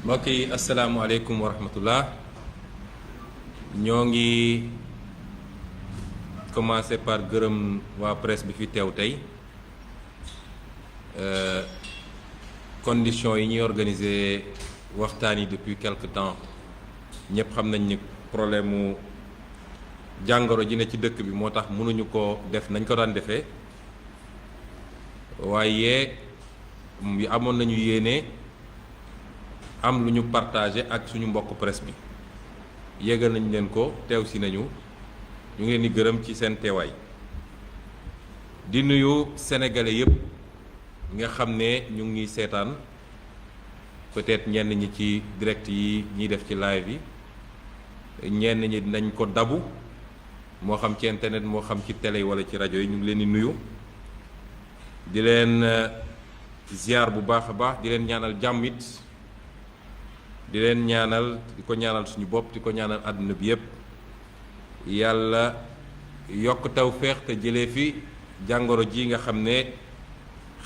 mbokk yi asalaamualeykum wa rahmatullah ñoo ngi commencé par gërëm waa presse bi fi teew tey conditions yi ñuy organiser waxtaan yi depuis quelque temps ñëpp xam nañ ni problème mu jàngoro ji ne ci dëkk bi moo tax mënuñu ko def nañ ko daan defee waaye amoon nañu yéene am lu ñu partagé ak suñu mbokk presse bi yégal nañ leen ko teew si nañu ñu ngi leen di gërëm ci seen teewaay di nuyu sénégalais yëpp nga xam ne ñu ngi seetaan peut-être ñenn ñi ci direct yi ñuy def ci live yi ñenn ñi dinañ ko dabu moo xam ci internet moo xam ci télé wala ci rajo yi ñu ngi leen di nuyu di leen ziar bu baax a baax di leen ñaanal jàmm it di leen ñaanal di ko ñaanal suñu bopp di ko ñaanal àdduna bi yépp yàlla yokk tawféex te jëlee fi jàngoro ji nga xam ne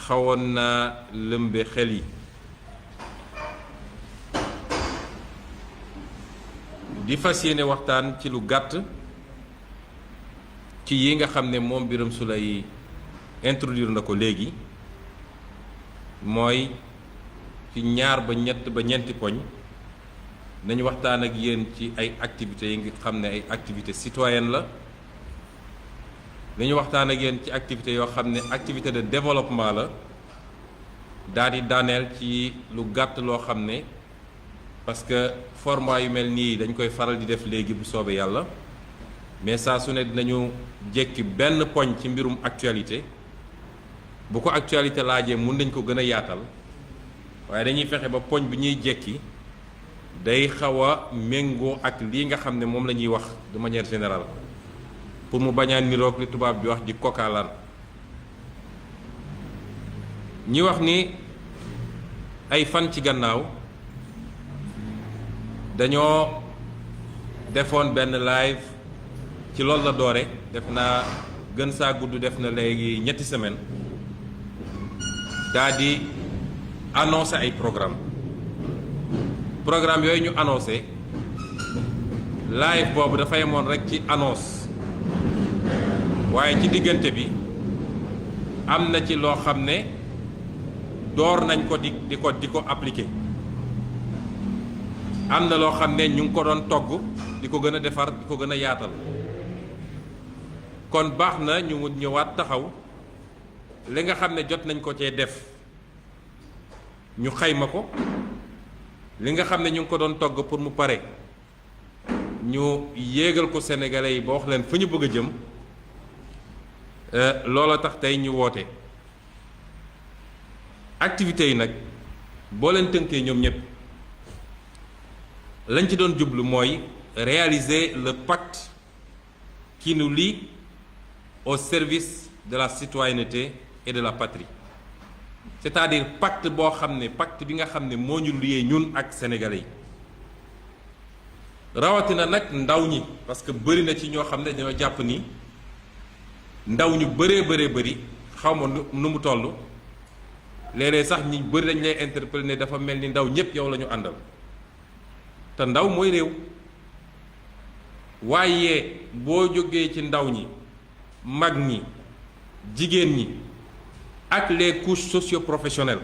xawoon naa lëmbe xel yi di fas yéene waxtaan ci lu gàtt ci yi nga xam ne moom Birame Souleye introduire na ko léegi mooy ci ñaar ba ñett ba ñeenti poñ nañu waxtaan ak yéen ci ay activités yi nga xam ne ay activités citoyennes la nañu waxtaan ak yéen ci activités yoo xam ne activité de développement la daal di daaneel ci lu gàtt loo xam ne parce que format yu mel nii dañ koy faral di def léegi bu soobee yàlla mais saa su ne dinañu jékki benn poñ ci mbirum actualité bu ko actualité laajee mun nañ ko gën a yaatal waaye dañuy fexe ba poñ bi ñuy jékki day xaw a méngoo ak lii nga xam ne moom la ñuy wax de manière générale pour mu bañ a niroog li tubaab bi wax di kokaalaan ñi wax ni ay fan ci gannaaw dañoo defoon benn live ci loolu la doore def naa gën saa gudd def na léegi ñetti semaine daa di annoncé ay programme yooyu ñu annoncé live boobu dafa yemoon rek ci annonce waaye ci diggante bi am na ci loo xam ne door nañ ko di ko appliqué am na loo xam ne ñu ngi ko doon togg di ko gën a defar di ko gën a yaatal kon baax na ñu ñëwaat taxaw li nga xam ne jot nañ ko cee def ñu xayma ko li nga xam ne ñu ngi ko doon togg pour mu pare ñu yéegal ko sénégalais yi ba wax leen fa ñu bëgg a jëm loola tax tey ñu woote activités yi nag boo leen tënkee ñoom ñëpp lañ ci doon jublu mooy réaliser le pacte qui nous lie au service de la citoyenneté et de la patrie c'est-à-dire pacte boo xam ne pacte bi nga xam ne moo ñu liyee ñun ak sénégalais yi rawatina nag ndaw ñi parce que bëri na ci ñoo xam ne dañoo jàpp ni ndaw ñu bëree bëri xaw ma nu mu toll léeg-léeg sax ñi bëri dañ lay interpeller ne dafa mel ni ndaw ñëpp yow la ñu àndal te ndaw mooy réew waaye boo jógee ci ndaw ñi mag ñi jigéen ñi ak les couches socio-professionnelles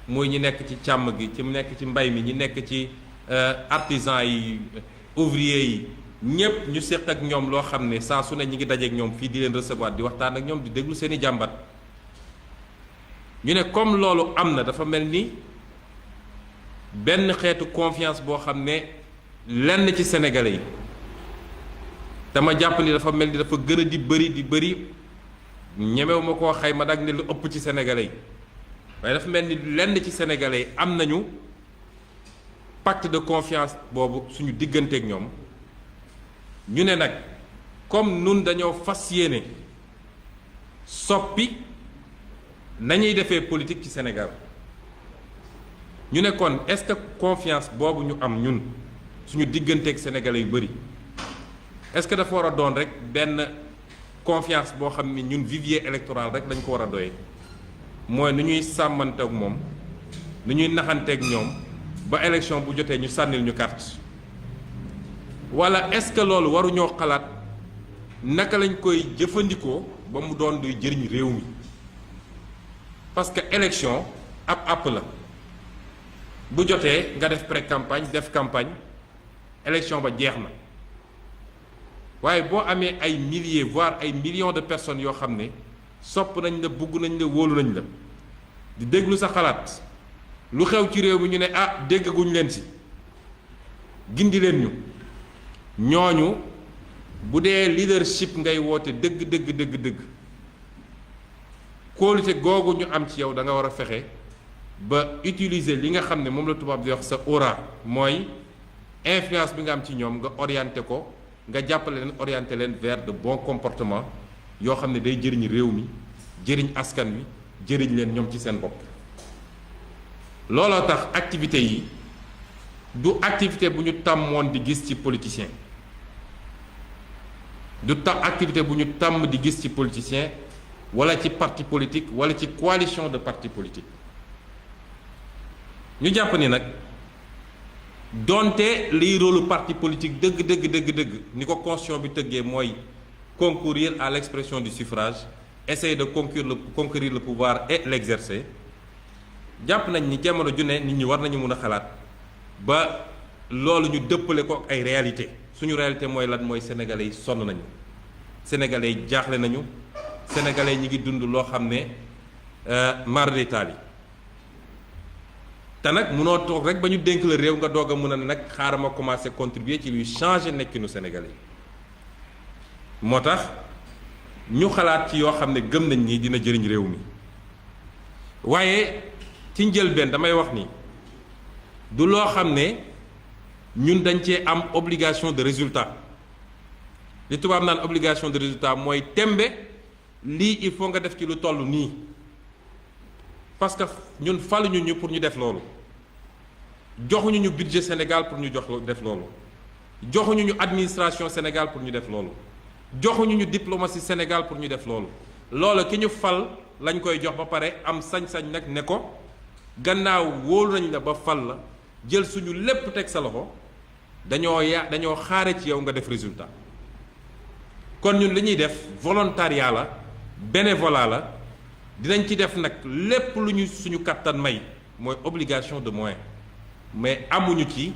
mooy ñi nekk ci càmm gi ci nekk ci mbay mi ñi nekk ci artisan yi ouvrier yi ñépp ñu séq ak ñoom loo xam ne saa su ne ñi ngi dajeek ñoom fii di leen recevoir di waxtaan ak ñoom di déglu seeni jàmbat ñu ne comme loolu am na dafa mel ni benn xeetu confiance boo xam ne lenn ci sénégalais yi dama jàpp ni dafa mel ni dafa gën a di bëri ñemewu ma koo xayma nag ne lu ëpp ci sénégalais yi waaye dafa mel ni lenn ci sénégalais yi am nañu pacte de confiance boobu suñu digganteeg ñoom ñu ne nag comme nun dañoo fas yéene soppi nañuy defee politique ci Sénégal ñu ne kon est-ce que confiance boobu ñu am ñun suñu digganteeg sénégalais yu bëri est-ce que dafa war a doon rek benn confiance boo xam ni ñun vivier électoral rek dañ ko war a doyee mooy nu ñuy sàmmanteeg moom nu ñuy naxanteeg ñoom ba élection bu jotee ñu sànnil ñu carte wala est-ce que loolu waruñoo xalaat naka lañ koy jëfandikoo ba mu doon duy jëriñ réew mi parce que élection ab àpp la bu jotee nga def pré-campagne def campagne élection ba jeex na waaye boo amee ay milliers voire ay millions de personnes yoo xam ne sopp nañ la bugg nañ la wóolu nañ la di déglu sa xalaat lu xew ci réew mi ñu ne ah déggaguñ leen ci gindi leen ñu ñooñu bu dee leadership ngay woote dëgg kóolute googu ñu am ci yow da nga war a fexe ba utiliser li nga xam ne moom la tubaab di wax sa aura mooy influence bi nga am ci ñoom nga orienté ko nga jàppale leen orienté leen vers de bons comportements yoo xam ne day jëriñ réew mi jëriñ askan wi jëriñ leen ñoom ci seen bopp. looloo tax activité yi du activité bu ñu tàmmoon di gis ci politicien du activité bu ñu tàmm di gis ci politicien wala ci parti politique wala ci coalition de partis politiques ñu jàpp ni nag donte liy rôlu parti politique dëgg ni ko constitution bi tëggee mooy concourir à l'expression du suffrage essayer de conquérir le pouvoir et l'exercer jàpp nañ ni jamono ju ne nit ñi war nañu mën a xalaat ba loolu ñu dëppale ko ak ay réalité suñu réalité mooy lan mooy sénégalais yi sonn nañu sénégalais yi jaaxle nañu sénégalais ñi ngi dund loo xam ne mar d'Italie te nag munoo toog rek ba ñu dénk la réew nga doog a mën a nag xaaral ma commencé contribuer ci luy changer nekkinu sénégalais yi moo tax ñu xalaat ci yoo xam ne gëm nañ ni dina jëriñ réew mi waaye ci njëlbeen damay wax ni du loo xam ne ñun dañ cee am obligation de résultat li tubaab naan obligation de résultat mooy tembe lii il faut nga def ci lu toll nii parce que ñun faluñu ñu pour ñu def loolu joxuñu ñu budget Sénégal pour ñu def loolu joxuñu ñu administration Sénégal pour ñu def loolu joxuñu ñu diplomatie Sénégal pour ñu def loolu loolu ki ñu fal lañ koy jox ba pare am sañ-sañ nag ne ko gannaaw wóolu nañ la ba fal la jël suñu lépp teg sa loxo dañoo xaare ci yow nga def résultat kon ñun li ñuy def volontariat la bénévolat la dinañ ci def nag lépp lu ñu suñu kattan may mooy obligation de moyen mais amuñu ci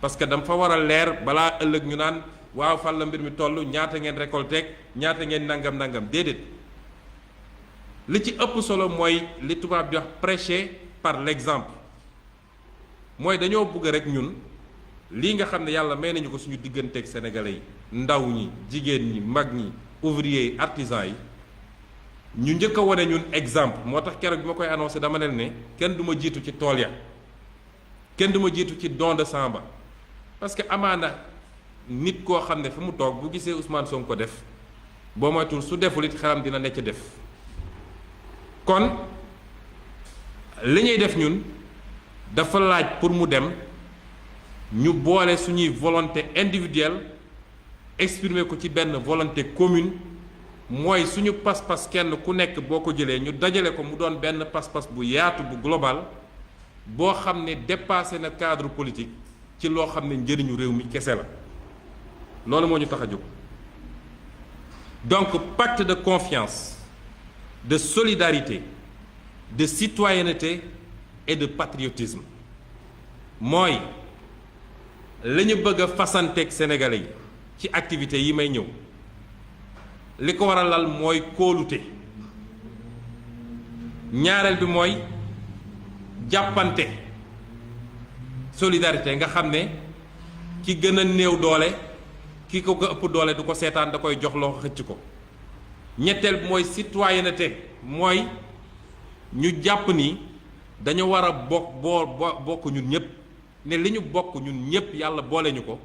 parce que dama fa war a leer balaa ëllëg ñu naan waaw fan la mbir mi toll ñaata ngeen récolté ñaata ngeen nangam déedéet li ci ëpp solo mooy li tubaab di wax prêcher par l'exemple mooy dañoo bëgg rek ñun lii nga xam ne yàlla may nañu ko suñu digganteeg sénégalais yi ndaw ñi jigéen ñi mag ñi ouvriers yi artisans yi ñu njëkk a wane ñun exemple moo tax keroog bi ma koy annoncé dama leen ne kenn du ma jiitu ci tool ya kenn du ma jiitu ci don de sang ba parce que amaana nit koo xam ne fa mu toog bu gisee Ousmane Sonko ko def boo moytul su deful it xelam dina necc def kon li ñuy def ñun dafa laaj pour mu dem ñu boole suñuy volonté individuelle exprimer ko ci benn volonté commune mooy suñu pas-pas kenn ku nekk boo ko jëlee ñu dajale ko mu doon benn pas-pas bu yaatu bu global boo xam ne dépassé na cadre politique ci loo xam ne njëriñu réew mi kese la loolu moo ñu tax a jóg donc pacte de confiance de solidarité de citoyenneté et de patriotisme mooy la ñu bëgg a fasanteeg sénégalais yi ci activités yi may ñëw li ko war a lal mooy kóolute ñaareel bi mooy jàppante solidarité nga xam ne ki gën a néew doole ki ko ëpp doole du ko seetaan da koy jox loxo xëcc ko ñetteel bi mooy citoyenneté mooy ñu jàpp ni dañu war a bokk ñun ñëpp ne li ñu bokk ñun ñëpp yàlla boole ñu ko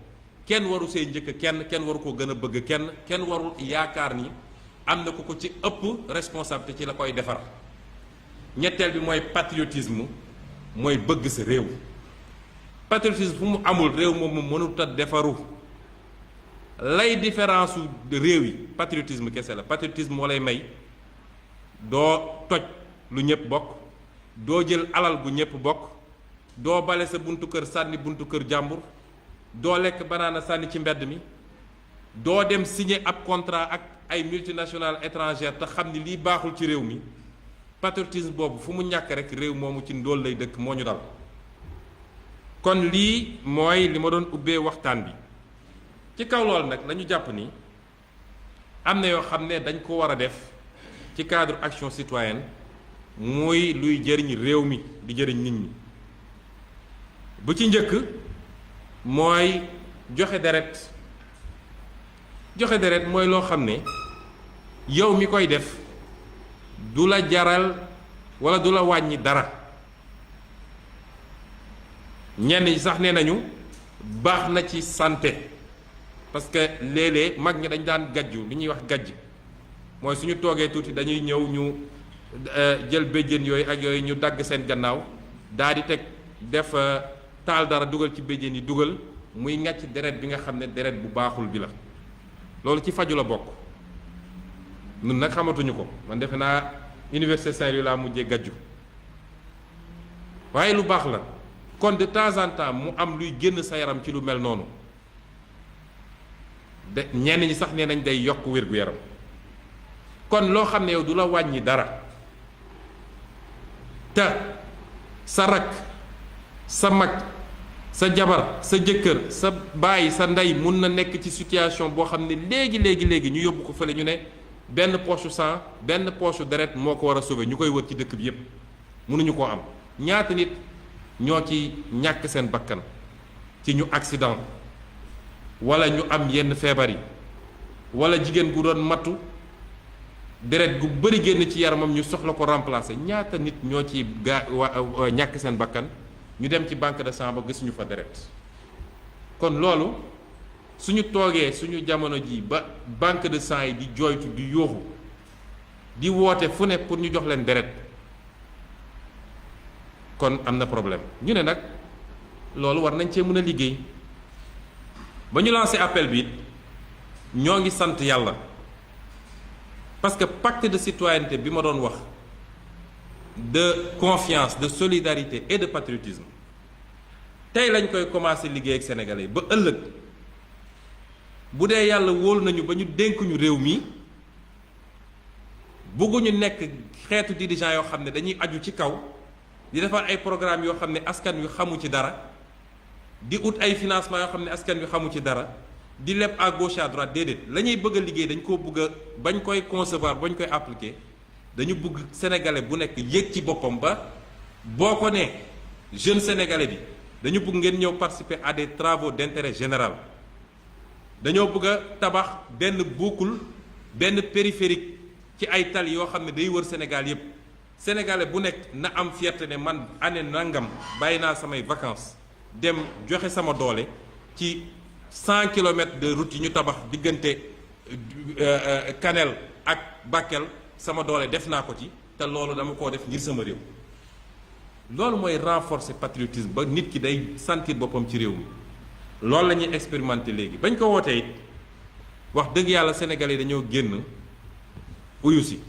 kenn waru see njëkk kenn waru ko gën a bëgg kenn warul yaakaar ni am na ku ko ci ëpp responsabilité ci la koy defar ñetteel bi mooy patriotisme mooy bëgg sa réew patriotisme fu mu amul réew moom mënut a defaru lay différence su réew yi patriotisme kese la patriotisme moo lay may doo toj lu ñëpp bokk doo jël alal gu ñëpp bokk doo bale sa buntu kër sànni buntu kër jàmbur, doo lekk banaana sànni ci mbedd mi, doo dem signer ab contrat ak ay multinationales étrangères te xam ni lii baaxul ci réew mi. Patriotisme boobu fu mu ñàkk rek réew moomu ci ndóol lay dëkk moo ñu dal. kon lii mooy li ma doon ubbee waxtaan bi. ci kaw lool nag nañu jàpp ni am na yoo xam ne dañ ko war a def ci cadre action citoyenne muy luy jëriñ réew mi di jëriñ nit ñi. bu ci njëkk mooy joxe deret. joxe deret mooy loo xam ne yow mi koy def du la jaral walla du la wàññi dara. ñenn ñi sax nee nañu baax na ci santé. parce que léeg-léeg mag ñi dañ daan gajju li ñuy wax gajj mooy suñu toogee tuuti dañuy ñëw ñu jël béjjén yooyu ak yooyu ñu dagg seen gannaaw daal di teg def taal dara dugal ci béjjén yi dugal muy ngàcc deret bi nga xam ne deret bu baaxul bi la. loolu ci faju la bokk. nun nag xamatuñu ko man defe naa université Saint-Louis laa mujjee gajju waaye lu baax la kon de temps en temps mu am luy génn sa yaram ci lu mel noonu. de ñenn ñi sax nee nañ day yokk wér-gu-yaram kon loo xam ne yow du la wàññi dara te sa rakk sa mag sa jabar sa jëkkër sa baay sa ndey mun na nekk ci situation boo xam ne léegi ñu yóbbu ko fële ñu ne benn poche sang benn poche deret moo ko war a sauver ñu koy wër ci dëkk bi yépp mënuñu koo am. ñaata nit ñoo ci ñàkk seen bakkan ci ñu accident wala ñu am yenn feebar yi wala jigéen gu doon mattu deret gu bari génn ci yaramam ñu soxla ko remplacer ñaata nit ñoo ci ñàkk seen bakkan ñu dem ci banque de sang ba gisuñu fa deret. kon loolu suñu toogee suñu jamono ji ba banque de sang yi di jooytu di yooxu di woote fu ne pour ñu jox leen deret kon am na problème. ñu ne nag loolu war nañ cee mën a liggéey. ba ñu lancé appel bi ñoo ngi sant yàlla parce que pacte de citoyenneté bi ma doon wax de confiance de solidarité et de patriotisme tey lañ koy commencé liggéey ak sénégalais ba ëllëg bu dee yàlla wóolu nañu ba ñu dénk ñu réew mi bëgguñu nekk xeetu dirigeant yoo xam ne dañuy aju ci kaw di defar ay programme yoo xam ne askan wi xamu ci dara. di ut ay financement yoo xam ne askan wi xamu ci dara di leb à gauche à droite déedéet la ñuy bëgg a liggéey dañ koo bëgg a bañ koy concevoir bañ koy appliquer dañu bëgg sénégalais bu nekk yëg ci boppam ba boo ko nee jeune sénégalais bi dañu bëgg ngeen ñëw participer à des travaux d'intérêt général. dañoo bëgg a tabax benn boucle benn périphérique ci ay tali yoo xam ne day wër Sénégal yépp sénégalais bu nekk na am fierté ne man année nangam bàyyi naa samay vacances. dem joxe sama doole ci 100 kilomètres de route yi ñu tabax diggante Kanel ak Bakel sama doole def naa ko ci te loolu dama koo def ngir sama réew. loolu mooy renforcer patriotisme ba nit ki day sentir boppam ci réew mi loolu la ñuy expérimenter léegi bañ ko wootee it wax dëgg yàlla sénégalais dañoo génn uyu si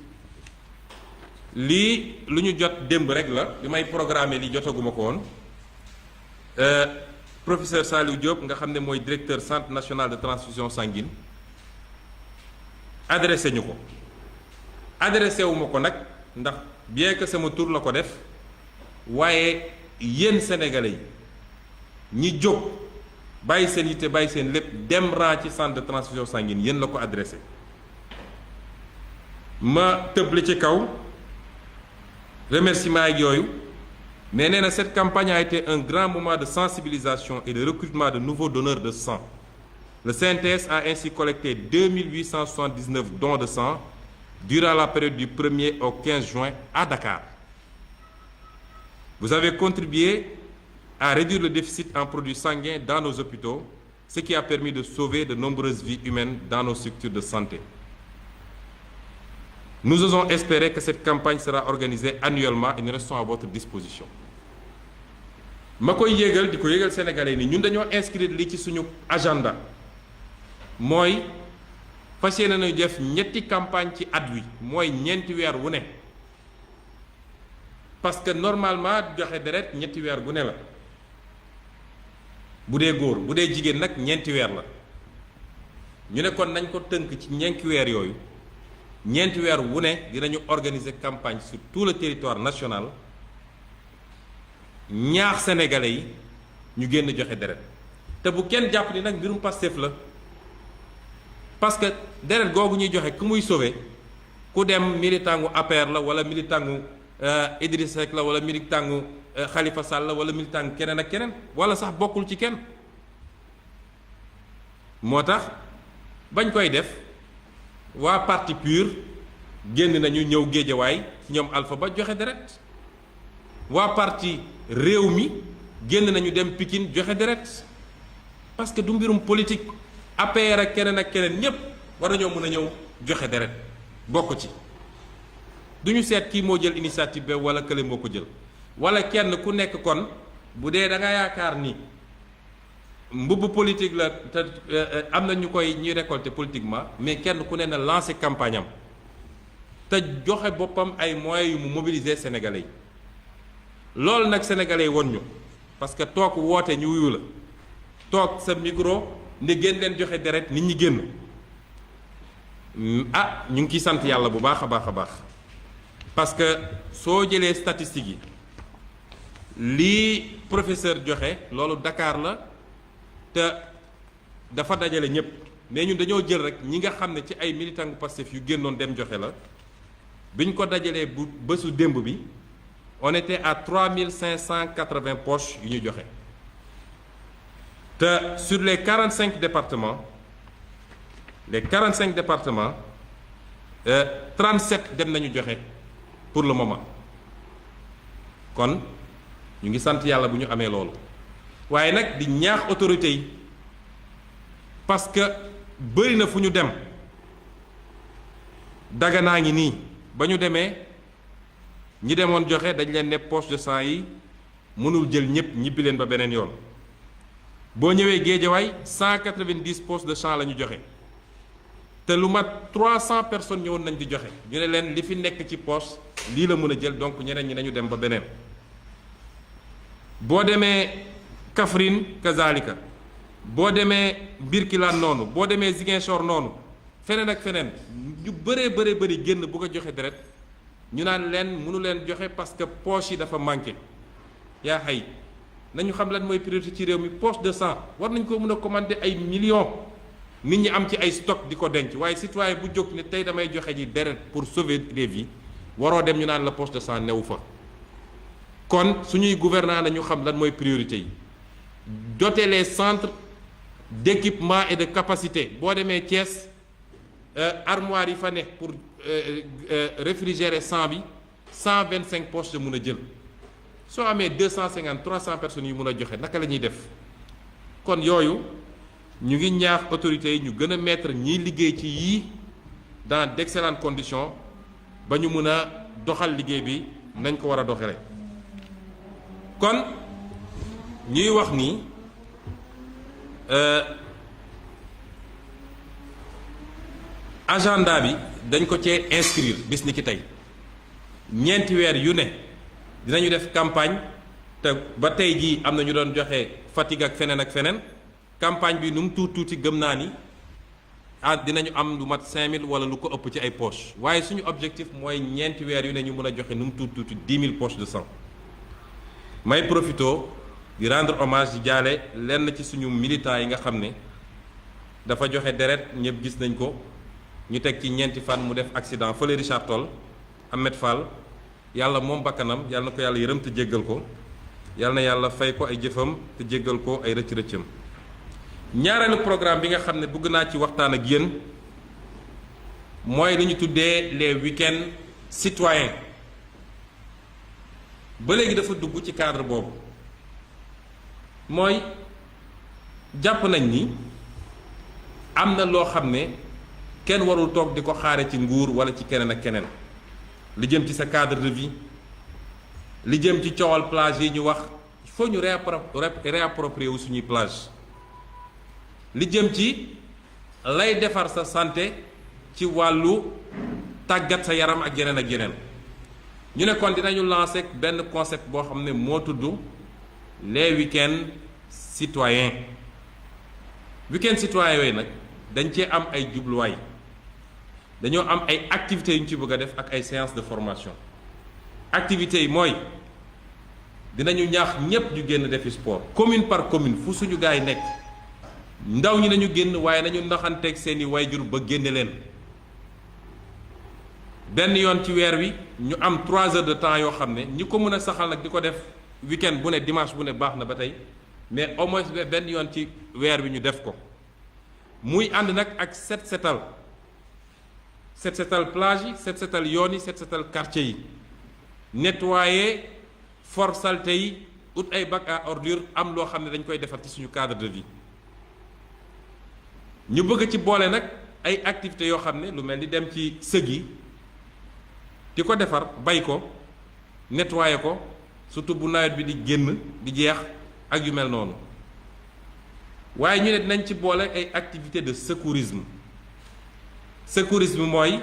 lii lu ñu jot démb rek la li may programmer li jotaguma ko woon. Professeur Saliou Diop nga xam ne mooy directeur centre national de transfusion sanguine adressé ñu ko adressé wu ma ko nag ndax bien que sama tur la ko def waaye yéen sénégalais yi ñi jóg bàyyi seen yitte bàyyi seen lépp dem ran ci centre de transfusion sanguine yéen la ko adressé ma tëble ci kaw remerciement ak yooyu. Mais cette campagne a été un grand moment de sensibilisation et de recrutement de nouveaux donneurs de sang. Le CNTS a ainsi collecté 2879 dons de sang durant la période du 1er au 15 juin à Dakar. Vous avez contribué à réduire le déficit en produits sanguins dans nos hôpitaux, ce qui a permis de sauver de nombreuses vies humaines dans nos structures de santé. Nous osons espérer que cette campagne sera organisée annuellement et nous restons à votre disposition. ma koy yégal di ko yégal sénégalais ni ñun dañoo inscrire li ci suñu agenda mooy fas yéene nañu def ñetti campagne ci at wi mooy ñeenti weer wu ne parce que normalement joxe deret ñetti weer gu ne la bu dee góor. bu dee jigéen nag ñeenti weer la. ñu ne kon nañ ko tënk ci ñeenti weer yooyu, ñeenti weer wu ne dinañu organiser campagne sur tout le territoire national, ñaax sénégalais yi ñu génn joxe deret. te bu kenn jàpp ni nag mbirum Pastef la, parce que deret googu ñuy joxe ku muy sauver, ku dem militant gu APR la, wala militant gu Idrissa Seck la, wala militant gu Khalifa Sall la, wala militant gu keneen ak keneen, wala sax bokkul ci kenn. moo tax bañ koy def waa parti PUR génn nañu ñëw Géejawaay ñoom Alpha Ba joxe deret, waa parti réew mi génn nañu dem Pikine joxe deret, parce que du mbirum politique. APR ak keneen ñépp war nañoo mën a ñëw joxe deret bokk ci. du ñu seet kii moo jël initiative ba wala kële moo ko jël, wala kenn ku nekk kon bu dee da nga yaakaar ni mbubb politique la te am na ñu koy ñuy récolter politiquement, mais kenn ku ne na lancer campagne am te joxe boppam ay moyens yu mu mobiliser sénégalais yi. loolu nag sénégalais yi won ñu, parce que toog woote ñu wuyu la, toog sa micro ne génn leen joxe deret nit ñi génn. ñu ngi ciy sant yàlla bu baax a baax a baax, parce que soo jëlee statistiques yi lii professeur joxe loolu Dakar la te dafa dajale ñëpp, mais ñun dañoo jël rek ñi nga xam ne ci ay militants gu Pastef yu génnoon dem joxe la. biñ ko dajalee bu bésu démb bi on était à 3580 poches yu ñu joxe te sur les 45 départements 37 dem nañu joxe pour le moment. kon ñu ngi sant yàlla bu ñu amee loolu, waaye nag di ñaax autorités yi, parce que bëri na fu ñu dem. Daganaa ngi nii ba ñu demee ñi demoon joxe dañ leen ne poche de sang yi mënul jël ñëpp, ñibbi leen ba beneen yoon. boo ñëwee Géejawaay 190 poches de sang la ñu joxe te lu mat 300 personnes ñëwoon nañ di joxe. ñu ne leen li fi nekk ci poche lii la mën a jël, donc ñeneen ñi nañu dem ba beneen. boo demee Kaffrine kazalika, boo demee Birkilane noonu, boo demee Ziguinchor noonu, feneen ak feneen ñu bëri génn bu ko joxe deret, ñu naan leen mënu leen joxe parce que poche yi dafa manqué. yaa xay nañu xam lan mooy priorité ci réew mi. poche de sang war nañ ko mën a commander ay millions, nit ñi am ci ay stock di ko denc, waaye citoyen bu jóg ne tey damay joxe ji deret pour sauver des vies, waroo dem ñu naan la poche de sang newu fa. kon suñuy gouvernants nañu xam lan mooy priorité yi, doter les centres d'équipement et de capacité. boo demee Thiès armoire yi fa ne pour réfrigérer sang bi 125 poches de mun a jël. soo amee 250 300 personnes yu mun a joxe naka la ñuy def? kon yooyu ñu ngi ñaax autorités yi ñu gën a mettre ñiy liggéey ci yii dans d'excellentes conditions ba ñu mun a doxal liggéey bi nañ ko war a doxalee. kon ñuy wax ni agenda bi dañ ko cee inscrire bis ni ki tey, ñeenti weer yu ne dinañu def campagne te ba tey jii am na ñu doon joxe Fatick ak feneen campagne bi nu mu tuuti gëm naa ni dinañu am lu mat 5000 wala lu ko ëpp ci ay poches, waaye suñu objectif mooy ñeenti weer yu ne ñu mën a joxe nu mu tuuti 10 000 poches de sang. may profito di rendre hommage di jaale lenn ci suñu militants yi nga xam ne dafa joxe deret, ñëpp gis nañ ko, ñu teg ci ñeenti fan mu def accident fële Richard Toll. Ahmed Fall yàlla moom bakkanam, yàlla na ko yàlla yërëm te jéggal ko, yàlla na yàlla fay ko ay jëfam te jéggal ko ay rëcc-rëccam. ñaareelu programme bi nga xam ne bëgg naa ci waxtaan ak yéen mooy li ñu tuddee les week-ends citoyens. ba léegi dafa dugg ci cadre boobu, mooy jàpp nañ ni am na loo xam ne kenn warul toog di ko xaare ci nguur wala ci keneen ak keneen. li jëm ci sa cadre de vie, li jëm ci coowal plage yi ñu wax, il faut ñu réapproprier wu suñuy plage. li jëm ci lay defar sa santé ci wàllu tàggat sa yaram ak yeneen ak yeneen. ñu ne kon dinañu lancer benn concept boo xam ne moo tudd les week-ends citoyen week-end citoyen yooyu nag dañ cee am ay jubluwaay dañoo am ay activités yu ñu ci bëgg a def ak ay séances de formation activités yi mooy dinañu ñaax ñépp ñu génn defi sport commune par commune fu suñu gaay nekk ndaw ñi nañu génn waaye nañu naxanteeg seeni wayjur ba génne leen benn yoon ci weer wi ñu am 3 heures de temps yoo xam ne ñi ko mën a saxal nag di ko def week-end bu ne dimanche bu ne baax na ba tey mais au moins benn yoon ci weer wi ñu def ko muy ànd nag ak set setal plage yi set setal yoon yi set setal quartier yi nettoyer for saleté yi ut ay bac à ordure am loo xam ne dañ koy defar ci suñu cadre de vie ñu bëgg ci boole nag ay activités yoo xam ne lu mel ni dem ci sëg yi di ko defar bay ko nettoyer ko surtout bu nawet bi di génn di jeex ak yu mel noonu waaye ñu ne dinañ ci boole ay activités de secourisme mooy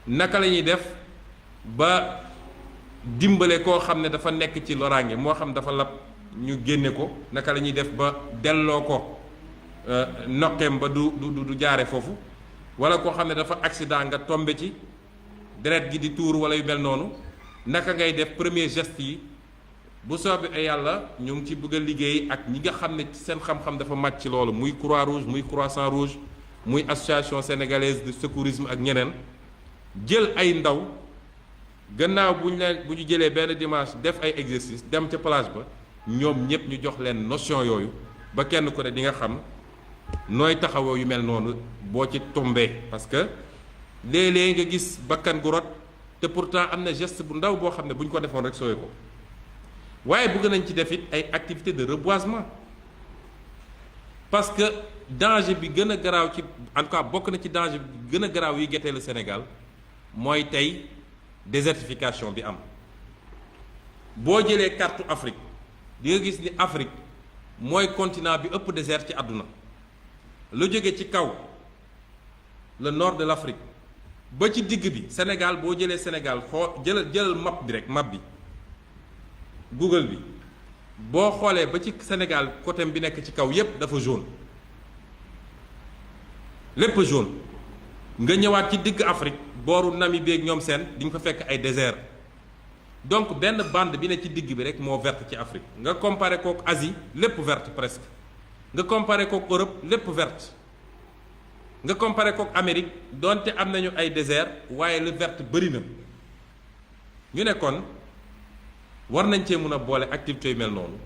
naka la ñuy def ba dimbale koo xam ne dafa nekk ci loraange moo xam dafa lab ñu génne ko naka la ñuy def ba delloo ko noqeem ba du jaare foofu wala koo xam ne dafa accident nga tombe ci deret gi di tuur wala yu mel noonu naka ngay def premier geste yi bu soobee ay yàlla ñu ngi ci bëgg a liggéey ak ñi nga xam ne seen xam-xam dafa màcc ci loolu muy croix rouge muy croissant rouge muy association sénégalaise de secourisme ak ñeneen jël ay ndaw gannaaw bu ñu jëlee benn dimanche def ay exercice dem ca plage ba ñoom ñëpp ñu jox leen notion yooyu ba kenn ku ne di nga xam nooy taxawoo yu mel noonu boo ci tombee parce que léeg-léeg nga gis bakkan gu rot te pourtant am na geste bu ndaw boo xam ne bu ñu ko defoon rek sooy ko waaye bëgg nañ ci def it ay activités de reboisement parce que danger bi gën a garaaw ci en tout cas bokk na ci danger bi gën a garaaw yi gettee le Sénégal mooy tey désertification bi am boo jëlee carte Afrique di nga gis ni Afrique mooy continent bi ëpp désert ci àdduna lu jóge ci kaw le nord de l'Afrique ba ci digg bi Sénégal boo jëlee Sénégal jëlal map bi rek map bi Google bi boo xoolee ba ci Sénégal côté bi nekk ci kaw yépp dafa jaune lépp jaune nga ñëwaat ci digg Afrique booru Namibie ak ñoom seen di nga fa fekk ay désert donc benn bande bi ne ci digg bi rek moo verte ci Afrique nga comparé kook Asie lépp verte presque nga comparé kook Europe lépp verte nga comparé kook Amérique donte am nañu ay désert waaye le verte bëri na ñu ne kon war nañ cee mën a boole activité yu mel noonu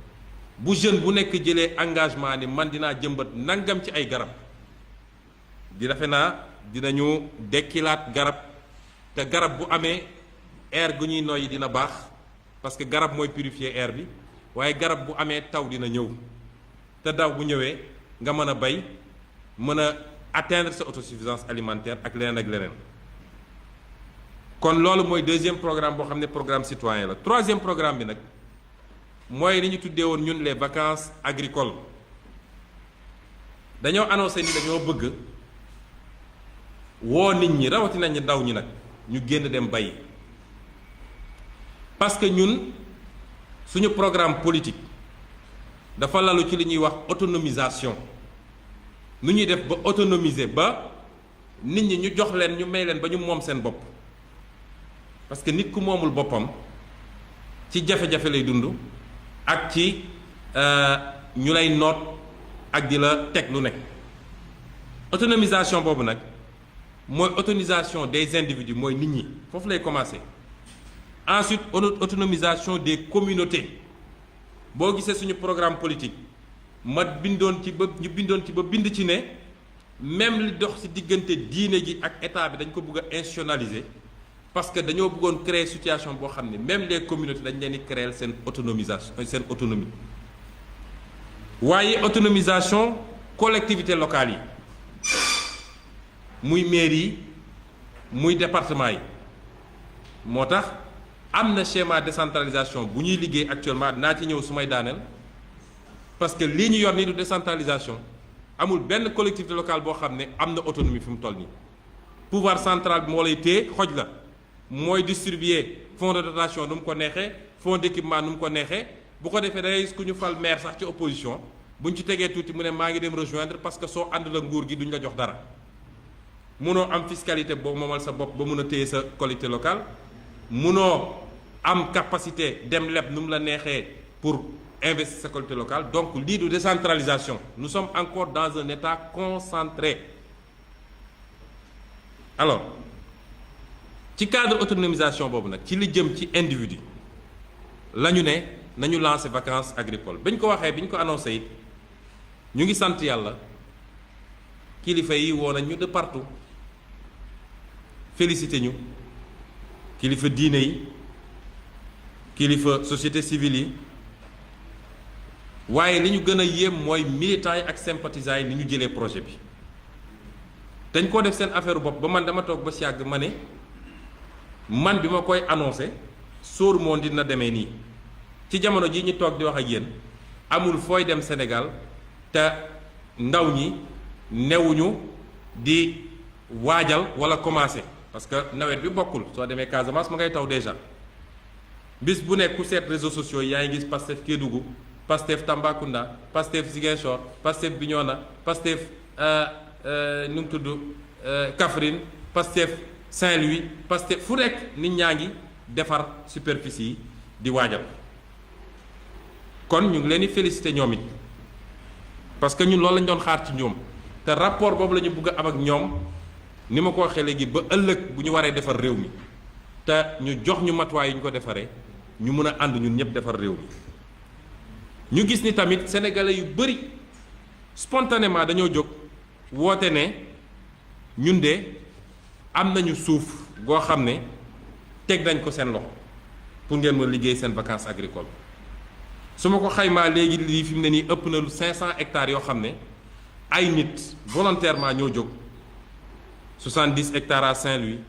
bu jeune bu nekk jëlee engagement ni man dinaa jëmbat nangam ci ay garab di defe naa dinañu dekkilaat garab te garab bu amee air gu ñuy noyyi dina baax parce que garab mooy purifier air bi waaye garab bu amee taw dina ñëw te daw bu ñëwee nga mën a bay mën a atteindre sa autosuffisance alimentaire ak leneen ak leneen kon loolu mooy deuxième programme boo xam ne programme citoyen la troisième programme bi nag mooy li ñu tuddee woon ñun les vacances agricoles dañoo annoncé ni dañoo bëgg woo nit ñi rawatina ñi ndaw ñi nag ñu génn dem bay parce que ñun suñu programme politique dafa lalu ci li ñuy wax autonomisation nu ñuy def ba autonomiser ba nit ñi ñu jox leen ñu may leen ba ñu moom seen bopp parce que nit ku moomul boppam ci jafe-jafe lay dund ak ci ñu lay noot ak di la teg lu nekk autonomisation boobu nag mooy autonomisation des individus mooy nit ñi foofu lay commencer ensuite autonomisation des communautés boo gisee suñu programme politique ñu bindoon ci ba bind ci ne même li dox ci diggante diine ji ak état bi dañ ko bëgg a institutionnaliser parce que dañoo bëggoon créer situation boo xam ne même les communautés dañ leen di créer seen autonomisation seen autonomie waaye autonomisation collectivités locales yi muy mairie yi muy département yi moo tax am na schéma décentralisation bu ñuy liggéey actuellement naa ci ñëw su may daaneel parce que lii ñu yor nii du décentralisation amul benn collectivité locale boo xam ne am na autonomie fi mu toll nii pouvoir central bi moo lay téye xoj la mooy distribuer fonds de dotation nu mu ko neexee fonds d'équipement nu mu ko neexee bu ko defee da ngay gis ku ñu fal maire sax ci opposition buñ ci tegee tuuti mu ne maa ngi dem rejoindre parce que soo ànd la nguur gi duñ la jox dara munoo am fiscalité boobu moomal sa bopp ba mun a téye sa collectivité locale munoo am capacité dem leb nu mu la neexee pour investir sa collectivité locale. Donc lii du décentralisation, nous sommes encore dans un état concentré. Alors ci cadre autonomisation boobu nag ci li jëm ci individu la ñu ne nañu lancer vacances agricoles bañ ko waxee bi ñu ko annoncé it ñu ngi sant yàlla kilifa yi woo nañ ñu de partout félicité ñu kilifa diine yi kilifa société civile yi waaye li ñu gën a yéem mooy militants yi ak sympathisants yi ni ñu jëlee projet bi dañ koo def seen affaire bopp ba man dama toog ba si yàgg ma ne man bi ma koy annoncé sóor moon dina demee nii ci jamono ji ñu toog di wax ak yéen amul fooy dem Sénégal te ndaw ñi newuñu di waajal wala commencé parce que nawet bi bokkul soo demee Casamance ma ngay taw déjà bis bu nekk ku seet réseaux sociaux yi yaa ngi gis Pastef Kédougou Pastef Tambacounda Pastef Ziguinchor Pastef Bignona Pastef nu mu tudd Kaffrine Pastef Saint-Louis Pastef fu nekk nit ñaa ngi defar superficie yi di waajal kon ñu ngi leen di félicité ñoom it parce que ñun loolu lañ doon xaar ci ñoom te rapport boobu la ñu bëgg a am ak ñoom ni ma ko waxee léegi ba ëllëg bu ñu waree defar réew mi te ñu jox ñu matuwaay yu ñu ko defaree ñu mën a ànd ñun ñëpp defar réew mi ñu gis ni tamit sénégalais yu bëri spontanément dañoo jóg woote ne ñun de am nañu suuf goo xam ne teg nañ ko seen loxo pour ngeen mën liggéey seen vacances agricoles su ma ko xaymaa léegi lii fi mu ne nii ëpp na lu 500 hectares yoo xam ne ay nit volontairement ñoo jóg 70 hectares à Saint-Louis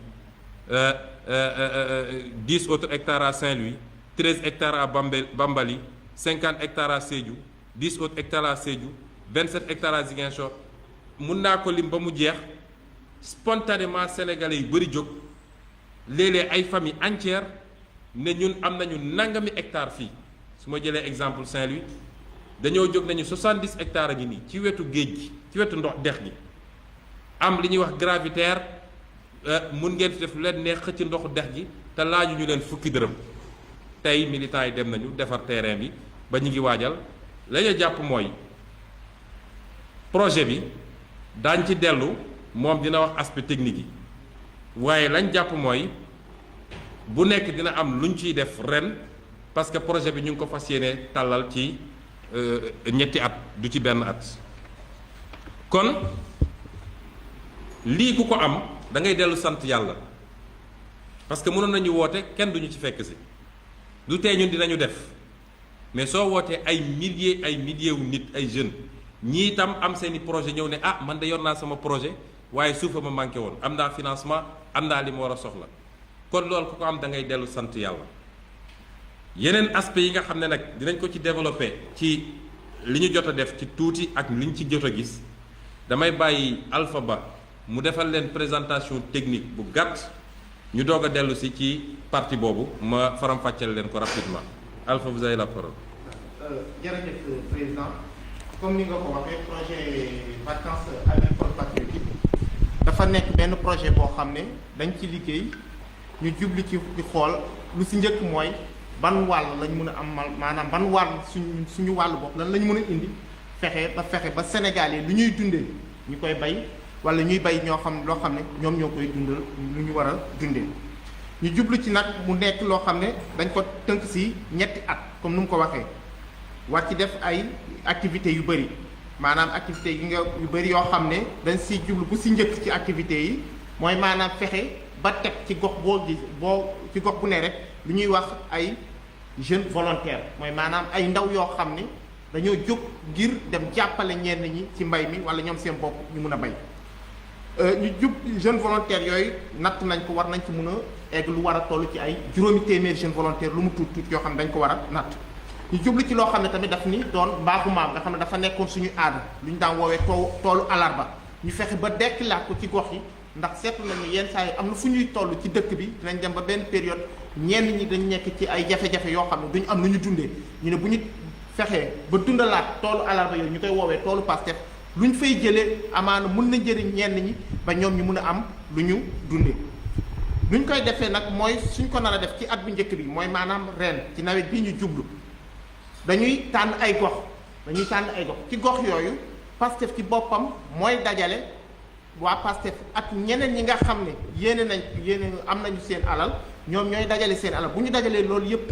10 autres hectares à Saint-Louis 13 hectares à Bambali 50 hectares à Sédhiou 10 autres hectares à Sédhiou 27 hectares à Ziguinchor mun naa ko lim ba mu jeex spontanément sénégalais yu bëri jóg léeg-léeg ay famille entière ne ñun am nañu nangami hectares fii su ma jëlee exemple Saint-Louis dañoo jóg nañu 70 hectares a ngi nii ci wetu géej gi ci wetu ndox dex gi am li ñuy wax gravitaire mun ngeen fi def lu leen neex xëcc ndoxu dex gi te laaju ñu leen fukki dërëm tey militants yi dem nañu defar terrain bi ba ñu ngi waajal la ñu jàpp mooy projet bi daañ ci dellu moom dina wax aspect technique yi waaye lañ jàpp mooy bu nekk dina am luñ ciy def ren parce que projet bi ñu ngi ko fas yéene tàllal ci ñetti at du ci benn at kon lii ku ko am da ngay dellu sant yàlla parce que mënoon nañu woote kenn duñu ci fekk si du tee ñun dinañu def mais soo wootee ay milliers wu nit ay jeunes ñii itam am seeni projet ñëw ne ah man de yor naa sama projet waaye suufa ma manqué woon am naa financement am naa li ma war a soxla kon loolu ku ko am da ngay dellu sant yàlla yeneen aspect yi nga xam ne nag dinañ ko ci développé ci li ñu jot a def ci tuuti ak li ñu ci jot a gis damay bàyyi Alpha Ba mu defal leen présentation technique bu gàtt ñu doog a dellu si ci partie boobu ma faram-fàcceel leen ko rapidement Alpha, vous avez la parole. Jërëjëf président comme ni nga ko waxee projet vacances agricoles patriotiques dafa nekk benn projet boo xam ne dañ ci liggéey ñu jublu ci di xool lu si njëkk mooy ban wàll lañ mën a am maanaam ban wàll suñu wàllu bopp lan lañ mën a indi fexe ba Sénégal yi lu ñuy dundee ñu koy bay wala ñuy bay ñoo xam loo xam ne ñoom ñoo koy dundal lu ñu war a dundee ñu jublu ci nag mu nekk loo xam ne dañ ko tënk si ñetti at comme ni mu ko waxee war ci def ay activités yu bëri maanaam activités yi nga yu bëri yoo xam ne dañ siy jublu bu si njëkk ci activités yi mooy maanaam fexe ba teg ci gox ci gox bu ne rek lu ñuy wax ay jeunes volontaires mooy maanaam ay ndaw yoo xam ne dañoo jóg ngir dem jàppale ñenn ñi ci mbay mi wala ñoom seen bopp ñu mun a bay ñu jub jeunes volontaires yooyu natt nañ ko war nañ ci mun a egg lu war a toll ci ay juróomi téeméeri jeunes volontaires lu mu tuut yoo xam ne dañ ko war a natt ñu jublu ci loo xam ne tamit daf ni doon mbaaxu maam nga xam ne dafa nekkoon suñu aada lu ñu daan woowee toolu alarba ñu fexe ba dekkilaat ko ci gox yi ndax seetlu nañu yenn saa yi am na fu ñuy toll ci dëkk bi dinañ dem ba benn période ñenn ñi dañ nekk ci ay jafe-jafe yoo xam ne duñu am lu ñu dundee ñu ne bu ñu fexee ba dundalaat toolu alarba yooyu ñu koy woowee toolu Pastef lu ñu fay jëlee amaana mun na njëriñ ñenn ñi ba ñoom ñu mun a am lu ñu dundee. lu ñu koy defee nag mooy suñ ko nar a def ci at bu njëkk bi mooy maanaam ren ci nawet bii ñu jublu dañuy tànn ay gox ci gox yooyu Pastef ci boppam mooy dajale waa Pastef ak ñeneen ñi nga xam ne yéene am nañu seen alal ñoom ñooy dajale seen alal bu ñu dajalee loolu yépp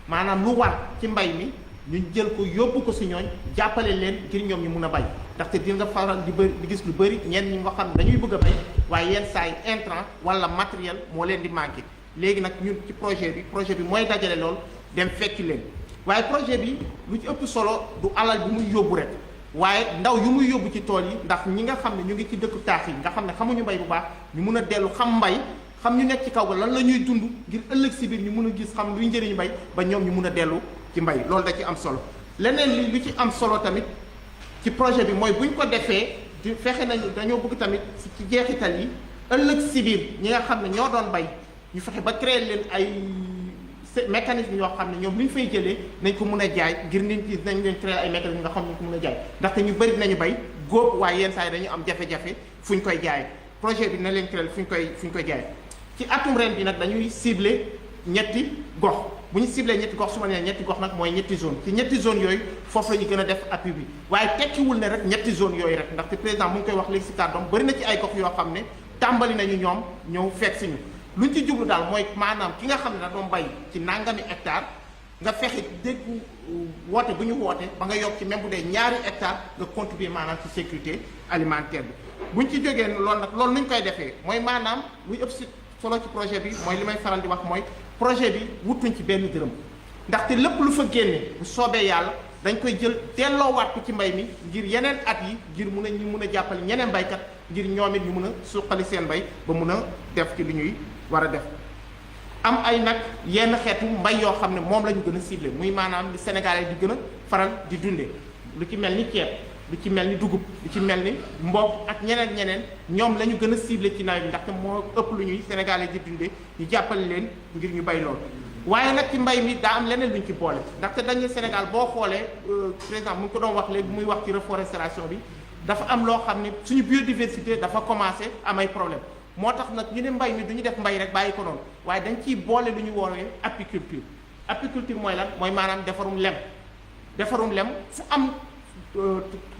maanaam lu war ci mbay mi ñu jël ko yóbbu ko si ñooñ jàppale leen ngir ñoom ñu mun a bay ndaxte di nga faral di gis lu bëri ñenn ñi nga xam ne dañuy bëgg a bay waaye yenn saa yi intrant wala matériel moo leen di manqué léegi nag ñun ci projet bi mooy dajale loolu dem fekki leen waaye projet bi lu ci ëpp solo du alal bi muy yóbbu rek waaye ndaw yu muy yóbbu ci tool yi ndax ñi nga xam ne ñu ngi ci dëkku taax yi nga xam ne xamuñu mbay bu baax ñu mun a dellu xam mbay xam ñu nekk ci kaw ga lan la ñuy dund ngir ëllëg si biir ñu mun a gis xam luy njëriñu mbay ba ñoom ñu mun a dellu ci mbay loolu da ci am solo leneen li ci am solo tamit ci projet bi mooy bu ñu ko defee di fexe nañu dañoo bëgg tamit ci jeexital yi ëllëg si biir ñi nga xam ne ñoo doon bay ñu fexe ba créer leen ay mécanisme yoo xam ne ñoom li ñu fay jëlee nañ ko mun a jaay ngir nit ñi nañ leen créer ay mécanisme nga xam ne ko mun a jaay ndaxte ñu bëri nañu bay góob waaye yenn saa yi dañu am jafe-jafe fu ñu koy jaay projet bi na leen créer fu ñu koy jaay ci atum ren bi nag dañuy cibler ñetti gox bu ñu ciblé ñetti gox su ma nee ñetti gox nag mooy ñetti zone ci ñetti zone yooyu foofu la ñu gën a def appui bi waaye tekkiwul ne rek ñetti zone yooyu rek ndaxte président mu ngi koy wax léegi si kàddoom bëri na ci ay gox yoo xam ne tàmbali nañu ñoom ñëw fekk si ñu lu ñu ci jublu daal mooy maanaam ki nga xam ne da doon bay ci nangami hectare nga fexe dégg woote bu ñu woote ba nga yokk ci même bu dee ñaari hectare nga contribuer maanaam ci sécurité alimentaire bi bu ñu ci jógee loolu nag loolu nu ñu koy defee mooy maanaam luy ëpp si solo ci projet bi mooy li may faral di wax mooy projet bi wutuñ ci benn dërëm ndaxte lépp lu fa génne bu soobee yàlla dañ koy jël delloowaat ko ci mbay mi ngir yeneen at yi ngir ñu mun a jàppale ñeneen baykat ngir ñoom it ñu mun a suqali seen mbay ba mun a def ci li ñuy war a def am ay nag yenn xeetu mbay yoo xam ne moom la ñu gën a ciblé muy maanaam li Sénégalais di gën a faral di dundee lu ci mel ni ceeb lu ci mel ni dugub lu ci mel ni mboq ak ñeneen ñoom la ñu gën a ciblé ci nawet bi ndaxte moo ëpp lu ñuy Sénégalais di dundee ñu jàppale leen ngir ñu bay loolu waaye nag ci mbay mi daa am leneen lu ñu ci boole ndaxte dañu Sénégal boo xoolee président mu ngi ko doon wax léegi muy wax ci reforestation bi dafa am loo xam ne suñu biodiversité dafa commencé am ay problème moo tax nag ñu ne mbay mi du ñu def mbay rek bàyyi ko noonu waaye dañ ciy boole lu ñu woowee apiculture mooy lan mooy maanaam defarum lem fu am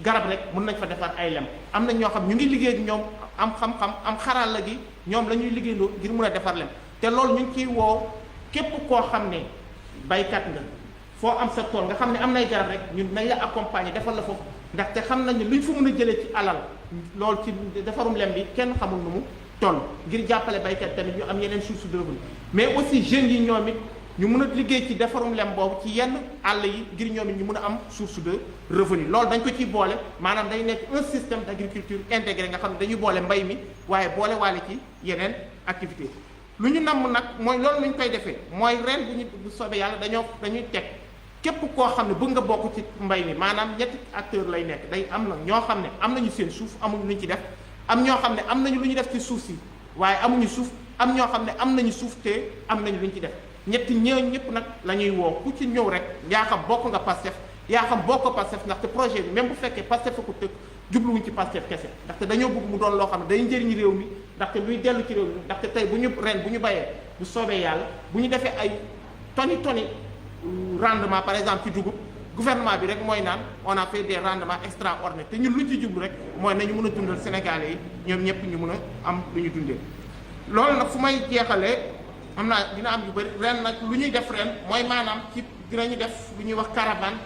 garab rek mën nañ fa defar ay lem am na ñoo xam ñu ngi liggéey ak ñoom am xam-xam am xarala gi ñoom la ñuy liggéeyandoo ngir mun a defar lem te loolu ñu ngi ciy woo képp koo xam ne baykat nga foo am sa tool nga xam ne am nay garab rek ñun nañ la accompagner defal la foofu ndaxte xam nañ ne lu ñu fa mën a jëlee ci alal loolu ci defarum lem bi kenn xamul nu mu toll ngir jàppale baykat tamit ñu am yeneen source de revenu mais aussi jeunes yi ñoom it ñu mun a liggéey ci defarum lem boobu ci yenn àll yi ngir ñoom it ñu mun a am source de revenu loolu dañ ko ciy boole maanaam day nekk un système d' agriculture intégré nga xam ne dañuy boole mbay mi waaye boole waale ci yeneen activité lu ñu namm nag mooy loolu lu ñu koy defee mooy ren bu soobee yàlla dañuy teg képp koo xam ne bëgg nga bokk ci mbay mi maanaam ñetti acteur lay nekk day am na ñoo xam ne am nañu seen suuf amuñu lu ñu ci def am ñoo xam ne am nañu lu ñu def ci suuf si waaye amuñu suuf am ñoo xam ne am nañu suuf te am nañu lu ñu ci def ñetti ñëpp nag la ñuy woo ku ci ñëw rek yaa xam bokk nga Pastef yaa xam bokk Pastef ndaxte projet bi même bu fekkee Pastef fa ko tëkk jubluwuñ ci Pastef kese ndaxte dañoo bëgg mu doon loo xam ne day njëriñ réew mi ndaxte luy dellu ci réew mi ndaxte tey bu ñu bayee bu soobee yàlla bu ñu defee ay toni rendement par exemple ci dugub gouvernement bi rek mooy naan on a fait des rendements extraordinaires te ñun luñ ci jublu rek mooy nañu mën a dundal Sénégalais yi ñoom ñëpp ñu mën a am lu ñu dundee loolu nag fu may jeexalee am naa dina am yu bëri ren nag lu ñuy def ren mooy maanaam ci dinañu def lu ñuy wax caravane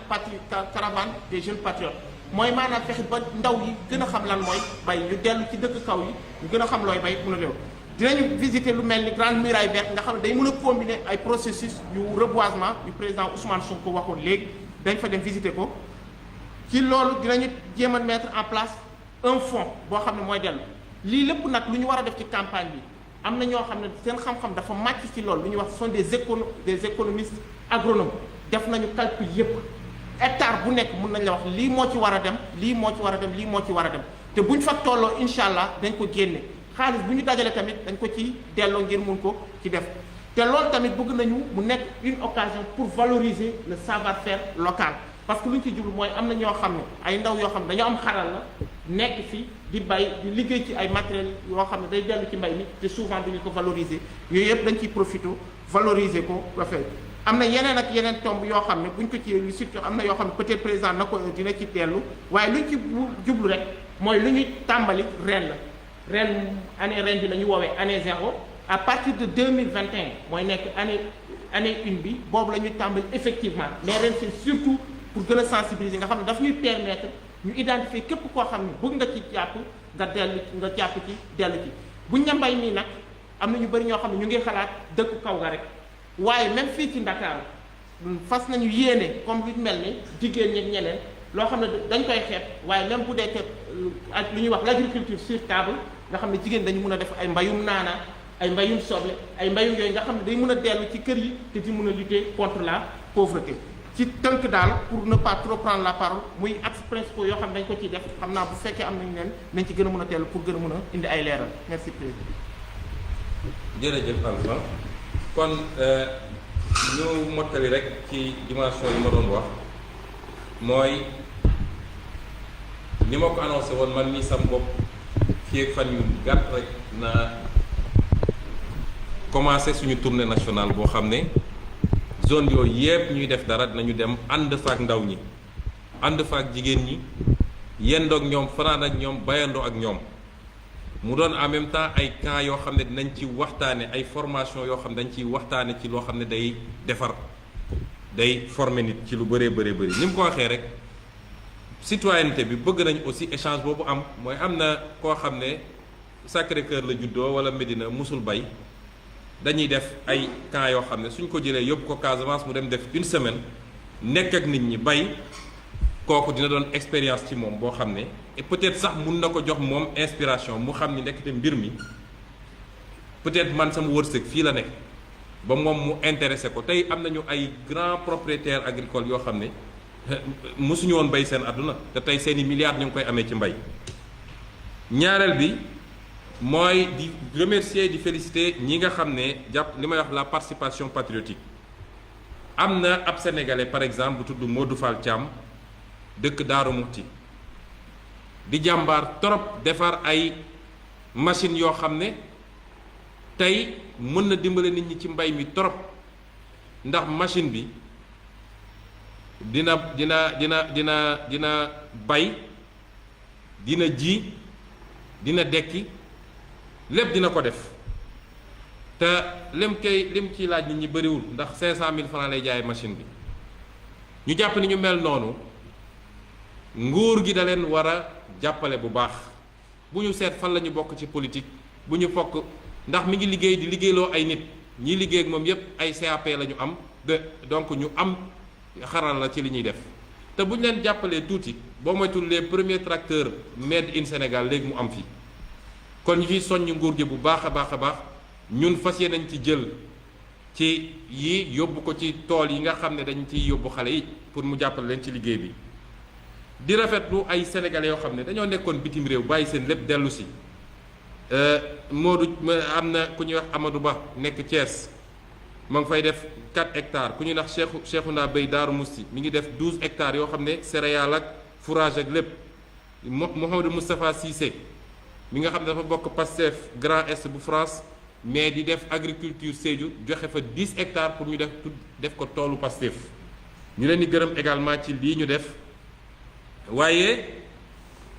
des jeunes patriotes mooy maanaam fexe ba ndaw yi gën a xam lan mooy bay ñu dellu ci dëkk kaw yi ñu gën a xam looy bay mën a réew dinañu visiter lu mel ni grande muraille verte nga xam ne day mën a combiner ay processus yu reboisement yu président Ousmane Sonko waxoon léegi dañ fa dem visiter ko ci loolu dinañu jéem a mettre en place un fonds boo xam ne mooy dellu lii lépp nag lu ñu war a def ci campagne bi am na ñoo xam ne seen xam-xam dafa màcc ci loolu lu ñuy wax sont des économistes agronomes def nañu calcul yépp hectare bu nekk mun nañ la wax lii moo ci war a dem lii moo ci war a dem lii moo ci war a dem te buñ fa tolloo incha allah dañ ko génne xaalis bu ñu dajale tamit dañ ko ci delloo ngir mun ko ci def te loolu tamit bëgg nañu mu nekk une occasion pour valoriser le savoir-faire local parce que lu ñu ci jublu mooy am na ñoo xam ne ay ndaw yoo xam ne dañoo am xaral la nekk fi di bay di liggéey ci ay matériels yoo xam ne day dellu ci mbay mi te souvent duñu ko valoriser yooyu yëpp dañ ciy profité valoriser ko rafet am na yeneen ak yeneen tomb yoo xam ne buñ ko ci lu surtout am na yoo xam ne peut-être président na ko dina ci dellu waaye luñ ci jublu rek mooy lu ñuy tàmbali ren la ren bi la ñu woowee année 0 à partir de 2021 mooy nekk année 1 bi boobu la ñuy tàmbali effectivement mais ren c'est surtout pour gën a sensibiliser nga xam ne daf ñuy permettre ñu identifier képp koo xam ne bëgg nga ci jàpp nga jàpp ci dellu ci bu ñambay mii nag am na ñu bëri ñoo xam ne ñu ngi xalaat dëkku kaw ga rek waaye même fii ci Ndakaaru fas nañu yéene comme lu mel ni jigéen ñi ñeneen loo xam ne dañ koy xeeb waaye même bu dee te ak lu ñuy wax l'agriculture sur table nga xam ne jigéen dañu mën a def ay mbayum naana ay mbayum soble ay mbayum yooyu nga xam ne day mën a dellu ci kër yi te di mën a lutter contre la pauvreté ci tënk daal pour ne pas trop prendre la parole muy axes principaux yoo xam ne dañ ko ciy def xam naa bu fekkee am nañu leen nañ ci gën a mën a dellu pour gën a mën a indi ay leeral merci président. jërëjëf Alpha kon ñu mottali rek ci dimension yi ma doon wax mooy ni ma ko annoncé woon man mii sam bopp fii ak fan yu gàtt rek na commencé suñu tournée nationale boo xam ne zone yooyu yépp ñuy def dara dinañu dem ànd fa ak ndaw ñi ànd fa ak jigéen ñi yendoo ak ñoom fanaan ak ñoom bayandoo ak ñoom mu doon en même temps ay camps yoo xam ne dinañ ci waxtaane ay formation yoo xam ne dañ ciy waxtaane ci loo xam ne day defar day former nit ci lu bëree bëri ni mu ko waxee rek citoyenneté bi bëgg nañ aussi échange boobu am mooy am na koo xam ne Sacré-Cœur la juddoo wala Médina musul bay dañuy def ay camps yoo xam ne suñ ko jëlee yóbbu ko Casamance mu dem def une semaine nekk ak nit ñi bay kooku dina doon expérience ci moom boo xam ne et peut-être sax mun na ko jox moom inspiration mu xam ni nekkte mbir mi peut-être man sama wërsëg fii la nekk ba moom mu intéressé ko tey am nañu ay grands propriétaires agricoles yoo xam ne mosuñu woon bay seen àdduna te tey seeni milliards ñu ngi koy amee ci mbay. ñaareel bi mooy di remercier di féliciter ñi nga xam ne jàpp li may wax la participation patriotique am na ab sénégalais par exemple bu tudd Modou Fall Thiam dëkk Daaru Muxti di jàmbaar trop defar ay machines yoo xam ne tey mën na dimbale nit ñi ci mbay mi trop ndax machine bi dina bay dina ji dina dekki lépp dina ko def te lim ciy laaj nit ñi bëriwul ndax 500 000 francs lay jaay machine bi ñu jàpp ni ñu mel noonu nguur gi da leen war a jàppale bu baax bu ñu seet fan la ñu bokk ci politique bu ñu fokk ndax mi ngi liggéey di liggéeyloo ay nit ñi liggéey ak moom yépp ay CAP la ñu am donc ñu am xaral la ci li ñuy def te bu ñu leen jàppalee tuuti boo moytul les premiers tracteurs made in Sénégal léegi mu am fi kon ñu ciy soññ nguur gi bu baax a baax a baax ñun fas yéene nañ ci jël ci yi yóbbu ko ci tool yi nga xam ne dañ ciy yóbbu xale yi pour mu jàppale leen ci liggéey bi di rafetlu ay sénégalais yoo xam ne dañoo nekkoon bitim réew bàyyi seen lépp dellu si Modou am na ku ñuy wax Amadou Ba nekk Thiès ma ngi fay def 4 hectares ku ñuy wax Cheikhouna Bey Daaru Musti mi ngi def 12 hectares yoo xam ne céréales ak fourrage ak lépp Mouhamadou Moustapha Cissé mi nga xam ne dafa bokk Pastef Grand Est bu France mais di def agriculture Sédhiou joxe fa 10 hectares pour ñu def ko toolu Pastef ñu leen di gërëm également ci lii ñu def waaye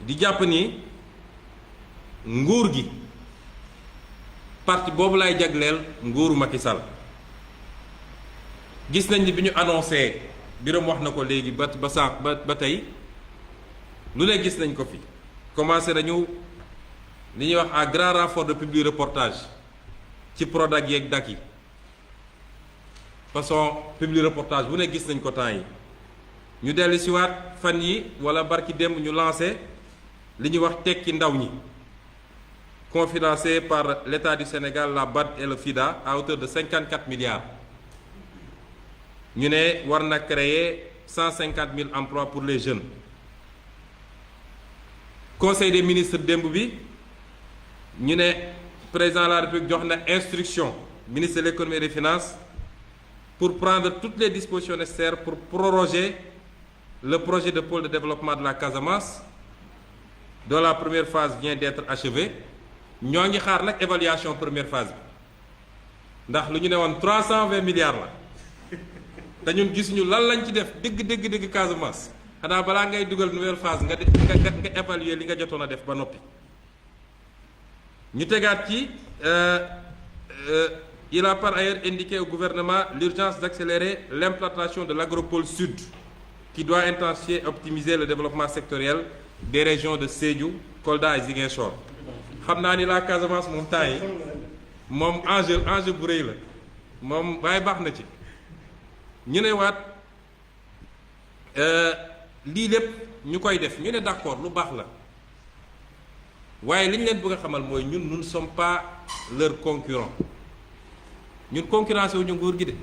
di jàpp ni nguur gi parti boobu lay jagleel nguuru Macky Sall gis nañ ni bi ñu annoncé Birame wax na ko léegi ba sànq ba tey lu ne gis nañ ko fi commencé nañu li ñuy wax à grand renfort de public reportage ci Prodac yeeg dak yi façon public reportage bu ne gis nañ ko temps yi ñu dellu si waat fan yi wala barki démb ñu lancé li ñuy wax tekki ndaw ñi confinancé par l'État du Sénégal, la BAD et le FIDA à hauteur de 54 milliards. Nous avons créé 150 000 emplois pour les jeunes. Conseil des ministres d'Emboubi, nous avons président de la République donné instruction ministre de l'économie et des finances, pour prendre toutes les dispositions nécessaires pour proroger le projet de pôle de développement de la Casamance, dont la première phase vient d'être achevée. ñoo ngi xaar nag évaluation première phase bi ndax lu ñu ne woon 320 milliards la te ñun gisuñu lan lañ ci def dëgg Casamance xanaa balaa ngay dugal nouvelle phase nga évaluer li nga jotoon a def ba noppi. ñu tegaat ci il a par ailleurs indiqué au gouvernement l'urgence d'accélérer l'implantation de l'agropôle sud qui doit intensifier et optimiser le développement sectoriel des régions de Sédhiou, Kolda et Ziguinchor. xam naa ni la Casamance moom temps yi moom enjeu bu rëy la moom waaye baax na ci ñu ne waat lii lépp ñu koy def ñu ne d'accord lu baax la waaye li ñu leen bëgg a xamal mooy ñun nous ne sommes pas leur concurrent ñun concurrence wu ñu nguur gi de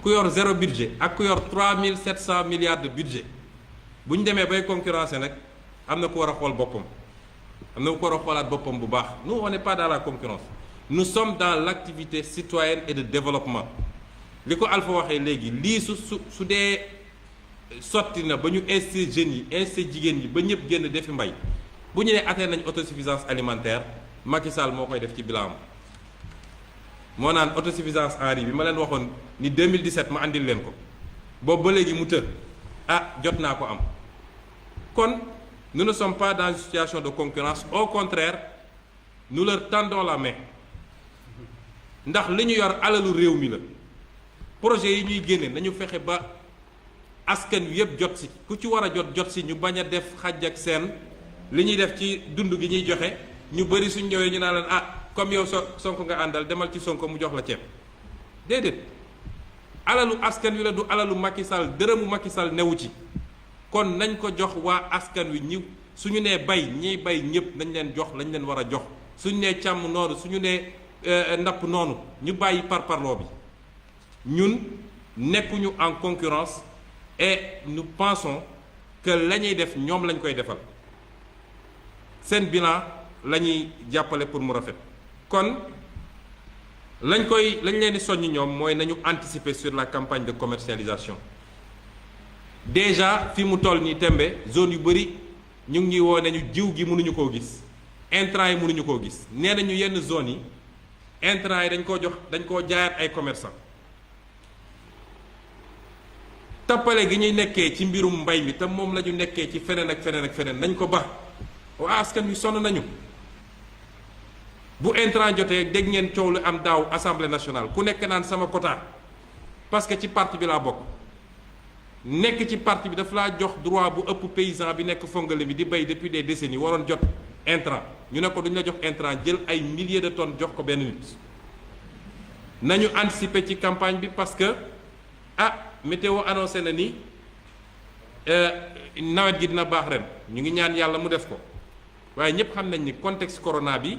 ku yor zéro budget ak ku yor 3700 milliards de budget bu ñu demee bay concurrencer nag am na ku war a xool boppam am na ku war a xoolaat boppam bu baax. Nous on n'est pas dans la concurrence, nous sommes dans l'activité citoyenne et de développement. li ko Alpha waxee léegi lii su dee sotti na ba ñu inciter jeunes yi inciter jigéen ñi ba ñëpp génn defi mbay bu ñu nee atteindre nañ autosuffisance alimentaire Macky Sall moo koy def ci bilan am moo naan autosuffisance en riz bi ma leen waxoon ni 2017 ma andil leen ko boobu ba léegi mu të jot naa ko am. kon nous ne sommes pas dans une situation de concurrence, au contraire nous leur tendons la main ndax li ñu yor alalu réew mi la. projet yi ñuy génne nañu fexe ba askan wi yëpp jot si ku ci war a jot si ñu bañ a def xàjj ak seen li ñuy def ci dund gi ñuy joxe ñu bëri suñ ñëwee ñu naa leen comme yow Sonko nga àndal demal ci Sonko mu jox la ceeb déedéet alalu askan wi la du alalu Macky Sall dërëmu Macky Sall newu ci kon nañ ko jox waa askan wi ñi suñu nee bay ñiy bay ñëpp nañ leen jox lañ leen war a jox suñu nee càmm noonu suñu nee napp noonu ñu bàyyi parparloo bi. ñun nekkuñu en concurrence et nous pensons que la ñuy def ñoom lañ koy defal seen bilan la ñuy jàppale pour mu rafet kon lañ leen di soññ ñoom mooy nañu anticiper sur la campagne de commercialisation. déjà fi mu toll nii tembe zone yu bëri ñu ngi ñuy woo nañu jiw gi mënuñu koo gis intrants yi mënuñu koo gis nee nañu yenn zones yi intrants yi dañ koo jaayaat ay commerçants. tappale gi ñuy nekkee ci mbirum mbay mi te moom la ñu nekkee ci feneen ak feneen nañ ko ba waa askan wi sonn nañu bu intrant jotee dégg ngeen coow lu am daaw assemblée nationale ku nekk naan sama quota parce que ci parti bi laa bokk nekk ci parti bi daf laa jox droit bu ëpp paysan bi nekk Fongolé bi di bay depuis des décennies waroon jot intrant ñu ne ko duñ la jox intrant jël ay milliers de tonnes jox ko benn nit nañu anticiper ci campagne bi parce que météo annoncé na ni nawet gi dina baax ren ñu ngi ñaan yàlla mu def ko waaye ñëpp xam nañ ni contexte corona bi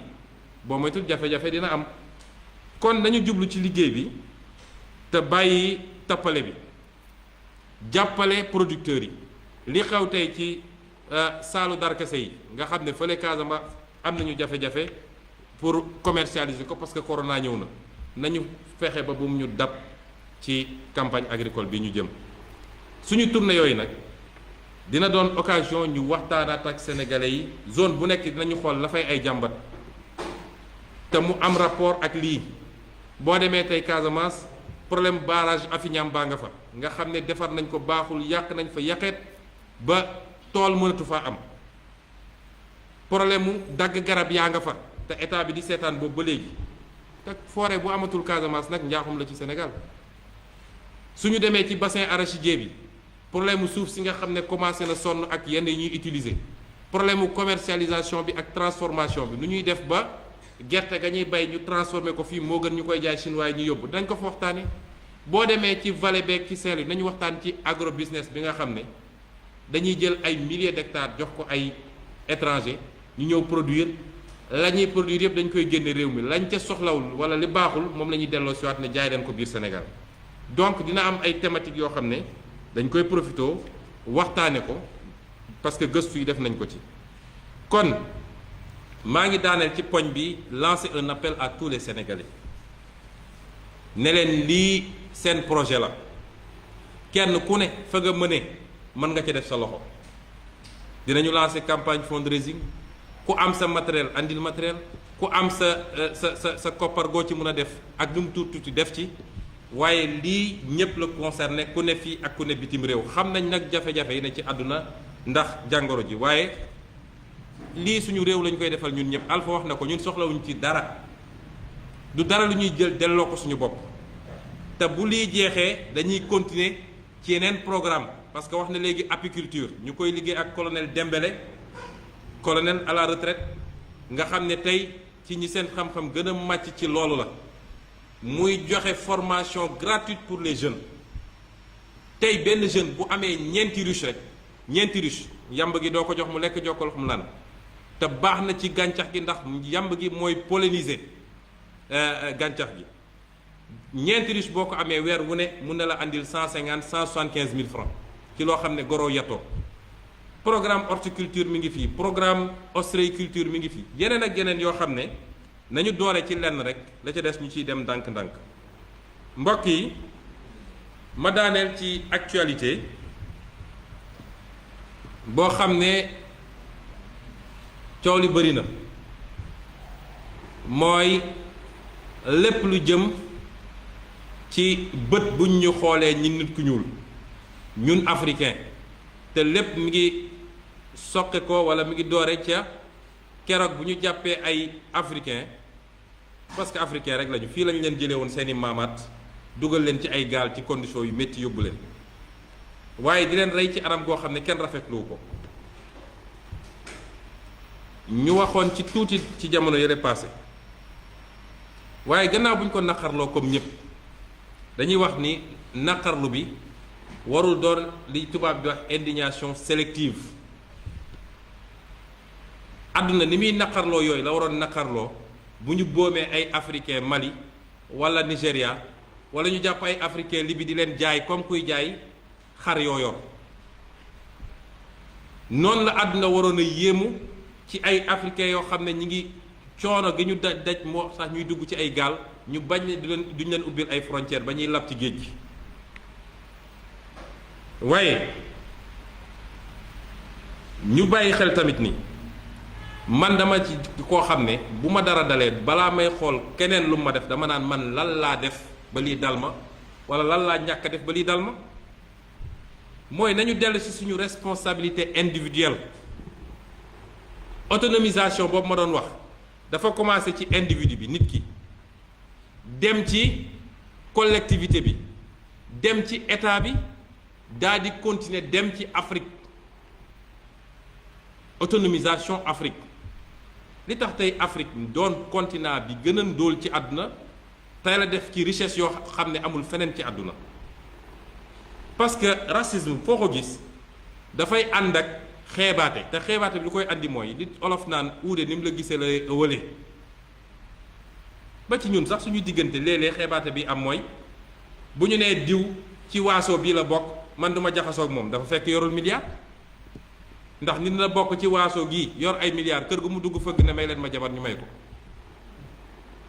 boo moytul jafe-jafe dina am kon nañu jublu ci liggéey bi te bàyyi tappale bi jàppale producteurs yi li xew tey ci saalu darkase yi nga xam ne fële Casamance am nañu jafe-jafe pour commercialiser ko parce que corona ñëw na nañu fexe ba bu mu ñu dab ci campagne agricole bi ñu jëm suñu tournée yooyu nag dina doon occasion ñu waxtaanaat ak sénégalais yi zone bu nekk dinañu xool la fay ay jàmbat te mu am rapport ak lii boo demee tey Casamance problème barrage Afiñam baa nga fa nga xam ne defar nañ ko baaxul yàq nañ fa yàqeet ba tool mënatu faa am problème mu dagg garab yaa nga fa te état bi di seetaan boobu ba léegi te forêt bu amatul Casamance nag njaaxum la ci Sénégal. suñu demee ci bassin arachidier bi problème mu suuf si nga xam ne commencé na sonn ak yenn yi ñuy utiliser problème mu commercialisation bi ak transformation bi nu ñuy def ba gerte ga ñuy bay ñu transformer ko fii moo gën ñu koy jaay chinois yi ñu yóbbu dañ ko fa waxtaanee. boo demee ci vallée beeg ci Saint-Louis nañu waxtaan ci agro business bi nga xam ne dañuy jël ay milliers d'hectares jox ko ay étrangers ñu ñëw produire la ñuy produire yëpp dañ koy génne réew mi lañ ca soxlawul wala li baaxul moom la ñuy delloo si waat ne jaay leen ko biir Sénégal. donc dina am ay thématiques yoo xam ne dañ koy profité waxtaane ko parce que gëstu yi def nañ ko ci kon maa ngi daaneel ci poñ bi lancer un appel à tous les Sénégalais ne leen lii seen projet la kenn ku ne fa nga mëne mën nga ci def sa loxo. dinañu lancer campagne fundraising ku am sa matériel andil matériel ku am sa koppar goo ci mën a def ak nu mu tuuti def ci waaye lii ñëpp la concerné ku ne fii ak ku ne bitim réew. xam nañ nag jafe-jafe yi ne ci àdduna ndax jàngoro ji waaye lii suñu réew lañ koy defal ñun ñëpp. Alpha wax na ko, ñun soxlawuñ ci dara, du dara lu ñuy jël delloo ko suñu bopp te bu lii jeexee dañuy continuer ci yeneen programme. parce que wax na léegi apiculture ñu koy liggéey ak colonel Dembélé, colonel à la retraite, nga xam ne tey ci ñi seen xam-xam gën a màcc ci loolu la, muy joxe formation gratuite pour les jeunes. tey benn jeune bu amee ñeenti ruche rek, ñeenti ruche yamb gi doo ko jox mu lekk jokkal mu naan te baax na ci gàncax gi ndax yamb gi mooy polliniser gàncax gi. ñeenti ruche boo ko amee weer wu ne mun na la andil 150 175 000 francs ci loo xam ne goro yatoo. programme horticulture mi ngi fii, programme ostréiculture mi ngi fii, yeneen ak yeneen yoo xam ne nañu doore ci lenn rek la ca des ñu ciy dem ndànk-ndànk. mbokk yi, ma daaneel ci actualité boo xam ne coow li bëri na, mooy lépp lu jëm ci bët buñ ñu xoolee ñi nit ku ñuul ñun africain, te lépp mi ngi soqe ko wala mi ngi doore ca keroog bu ñu jàppee ay africain, parce que africain rek lañu, fii lañu leen jëlee woon seeni maamaat dugal leen ci ay gaal ci condition yu métti yóbbu leen, waaye di leen rey ci anam goo xam ne kenn rafetlu ko. ñu waxoon ci tuuti ci jamono yële passé, waaye gannaaw bu ñu ko naqarloo comme ñëpp, dañuy wax ni naqarlu bi warul doon li tubaab bi wax indignation sélective. àdduna ni muy naqarloo yooyu la waroon naqarloo bu ñu boomee ay africain Mali wala Nigéria, wala ñu jàpp ay africain Libye di leen jaay comme kuy jaay xar yoo yor. noonu la àdduna waroon a yéemu ci ay africain yoo xam ne ñi ngi coono gi ñu daj moo sax ñuy dugg ci ay gaal ñu bañ ne duñ leen ubbil ay frontières ba ñuy lab ci géej gi. waaye ñu bàyyi xel tamit ni man dama ci koo xam ne bu ma dara dalee balaa may xool keneen lu ma def dama naan man lan laa def ba lii dal ma, wala lan laa ñàkk a def ba lii dal ma. mooy nañu dellu ci suñu responsabilité individuelle. autonomisation boobu ma doon wax dafa commencé ci individu bi, nit ki, dem ci collectivité bi, dem ci état bi, daal di continuer dem ci Afrique. autonomisation Afrique li tax tey Afrique doon continent bi gën a ndóol ci àdduna, tey la def ci richesse yoo xam ne amul feneen ci àdduna. parce que racisme foo ko gis dafay ànd ak xeebaate, te xeebaate bi lu koy andi mooy li olof naan uude ni mu la gisee la wële. ba ci ñun sax suñu diggante léeg-léeg xeebaate bi am mooy bu ñu nee diw ci waaso bii la bokk, man duma jaxasoo ak moom, dafa fekk yorul milliard. ndax nit la bokk ci waaso gii yor ay milliards, kër gu mu dugg fëgg ne may leen ma jabar ñu may ko.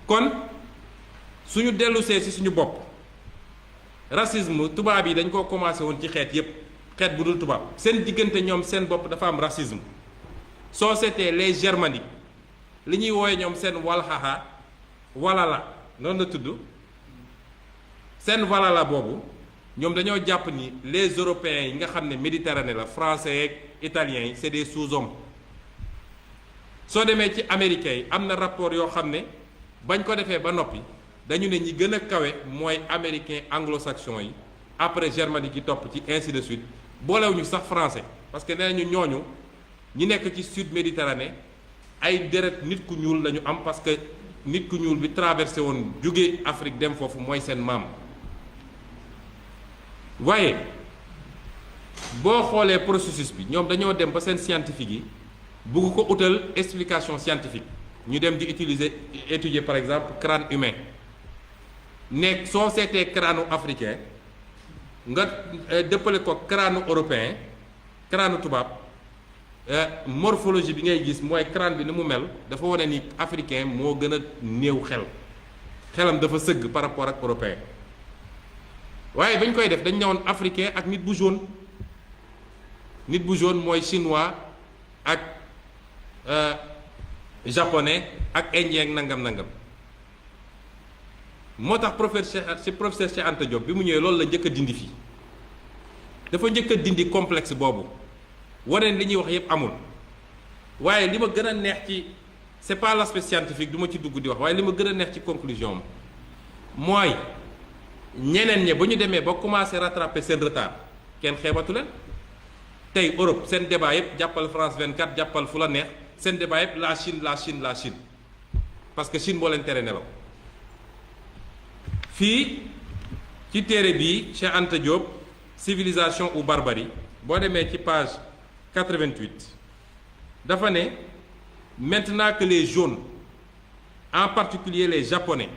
kon suñu dellusee ci suñu bopp, racisme tubaab yi dañ koo commencé woon ci xeet yépp, xeet bu dul tubaab seen diggante ñoom seen bopp dafa am racisme. soo seetee les germaniques li ñuy wooye ñoom seen walxaxa walala noonu la tudd, seen walala boobu ñoom dañoo jàpp ni les européens yi nga xam ne Méditerranée la, français ak italiens yi, c'est des sous-hommes. soo demee ci américains yi am na rapport yoo xam ne bañ ko defee ba noppi dañu ne ñi gën a kawe mooy américain anglo-saxon yi, après germanique yi topp ci, ainsi de suite. boolewuñu sax français parce que nee nañu ñooñu ñi nekk ci sud Méditerranée ay deret nit ku ñuul lañu am, parce que nit ku ñuul bi traversé woon jóge Afrique dem foofu mooy seen maam. waaye boo xoolee processus bi ñoom dañoo dem ba seen scientifique yi bugg ko utal explication scientifique. ñu dem di étudier par exemple crâne humain, nekk soo seetee crâne africain nga dëppale ko crâne européen, crâne tubaab, morphologie bi ngay gis mooy crâne bi ni mu mel dafa wane ni africain moo gën a néew xel. xelam dafa sëgg par rapport ak européen waaye bañ koy def dañ ne woon africain ak nit bu jaune mooy chinois ak japonais ak indien ak nangam moo tax professeur Cheikh Anta Diop bi mu ñëwee loolu la njëkk a dindi fii dafa njëkk a dindi complexe boobu wane li ñuy wax yépp amul waaye li ma gën a neex ci c'est pas l'aspect scientifique du ma ci dugg di wax waaye li ma gën a neex ci conclusion am mooy ñeneen ñi ba ñu demee ba commencé rattraper seen retard kenn xeebatu leen tey Europe seen débat yépp jàppal France 24 jàppal fu la neex seen débat yépp la Chine parce que Chine moo leen tere nelaw fii ci téere bii Cheikh Anta Diop civilisation ou barbarie boo demee ci page 88 dafa ne maintenant que les jaunes en particulier les japonais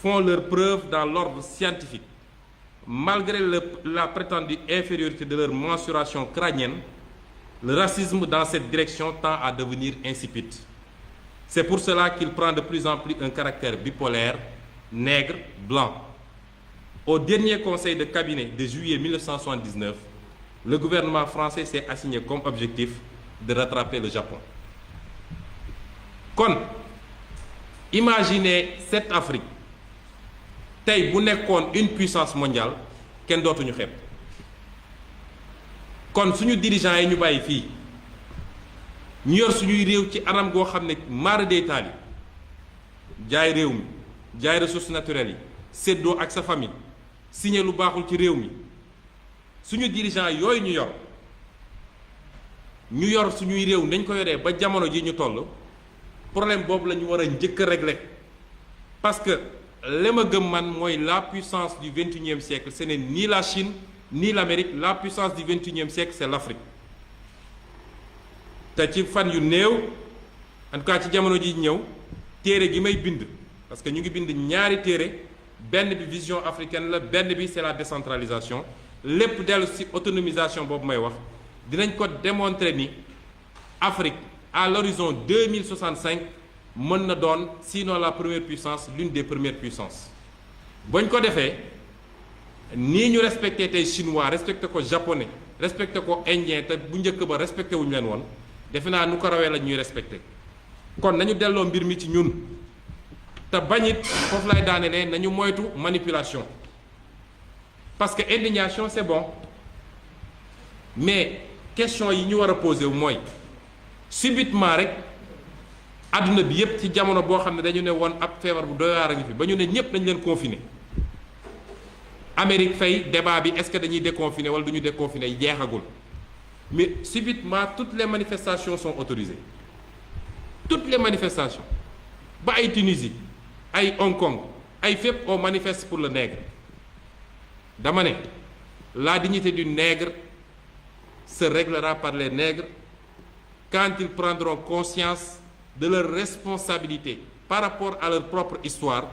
font leur preuve dans l'ordre scientifique malgré la prétendue infériorité de leur mensuration crânienne, le racisme dans cette direction tend à devenir insipide. C'est pour cela qu'il prend de plus en plus un caractère bipolaire, nègre, blanc. Au dernier conseil de cabinet de juillet 1979, le gouvernement français s'est assigné comme objectif de rattraper le Japon. Kon, imaginez cette Afrique tey bu nekkoon une puissance mondiale kenn dootuñu xeeb kon suñu dirigeants yi ñu bàyyi fii ñu yor suñuy réew ci anam goo xam ne mara day taali jaay réew mi jaay ressources naturelles yi séddoo ak sa famille signé lu baaxul ci réew mi suñu dirigeants yooyu ñu yor suñuy réew nañ ko yoree ba jamono ji ñu toll problème boobu la ñu war a njëkk a régler parce que li ma gëm man mooy la puissance du XXIe siècle ce n'est ni la Chine ni l'Amérique la puissance du XXIe siècle c'est l'Afrique te ci fan yu néew en tout cas ci jamono ji ñëw téere gi may bind parce que ñu ngi bind ñaari téere benn bi vision africaine la benn bi c'est la décentralisation lépp dellu ci autonomisation boobu may wax dinañ ko démontrer ni Afrique à l'horizon 2065 mën na doon sinon la première puissance l'une des premières puissances bañ ko defee nii ñu respecté tey chinois respecté ko japonais respecté ko indien te bu njëkk ba respecté wuñu leen woon defe naa nu ko rawee la ñuy respecté kon nañu delloo mbir mi ci ñun te bañit foofu lay daanelee nañu moytu manipulation parce que indignation c'est bon mais question yi ñu war a poser wu mooy subitement rek adduna bi yépp ci jamono boo xam ne dañu ne woon ab feebar bu doy waar a ngi fi ba ñu ne ñépp dañu leen confiner Amérique fay débat bi est-ce que dañuy déconfiner wala du ñu déconfiner jeexagul mais subitement toutes les manifestations sont autorisées toutes les manifestations ba ay Tunisie ay Hong Kong ay fépp on manifeste pour le nègre dama ne la dignité du nègre se réglera par les nègres quand ils prendront conscience de leur responsabilité par rapport à leur propre histoire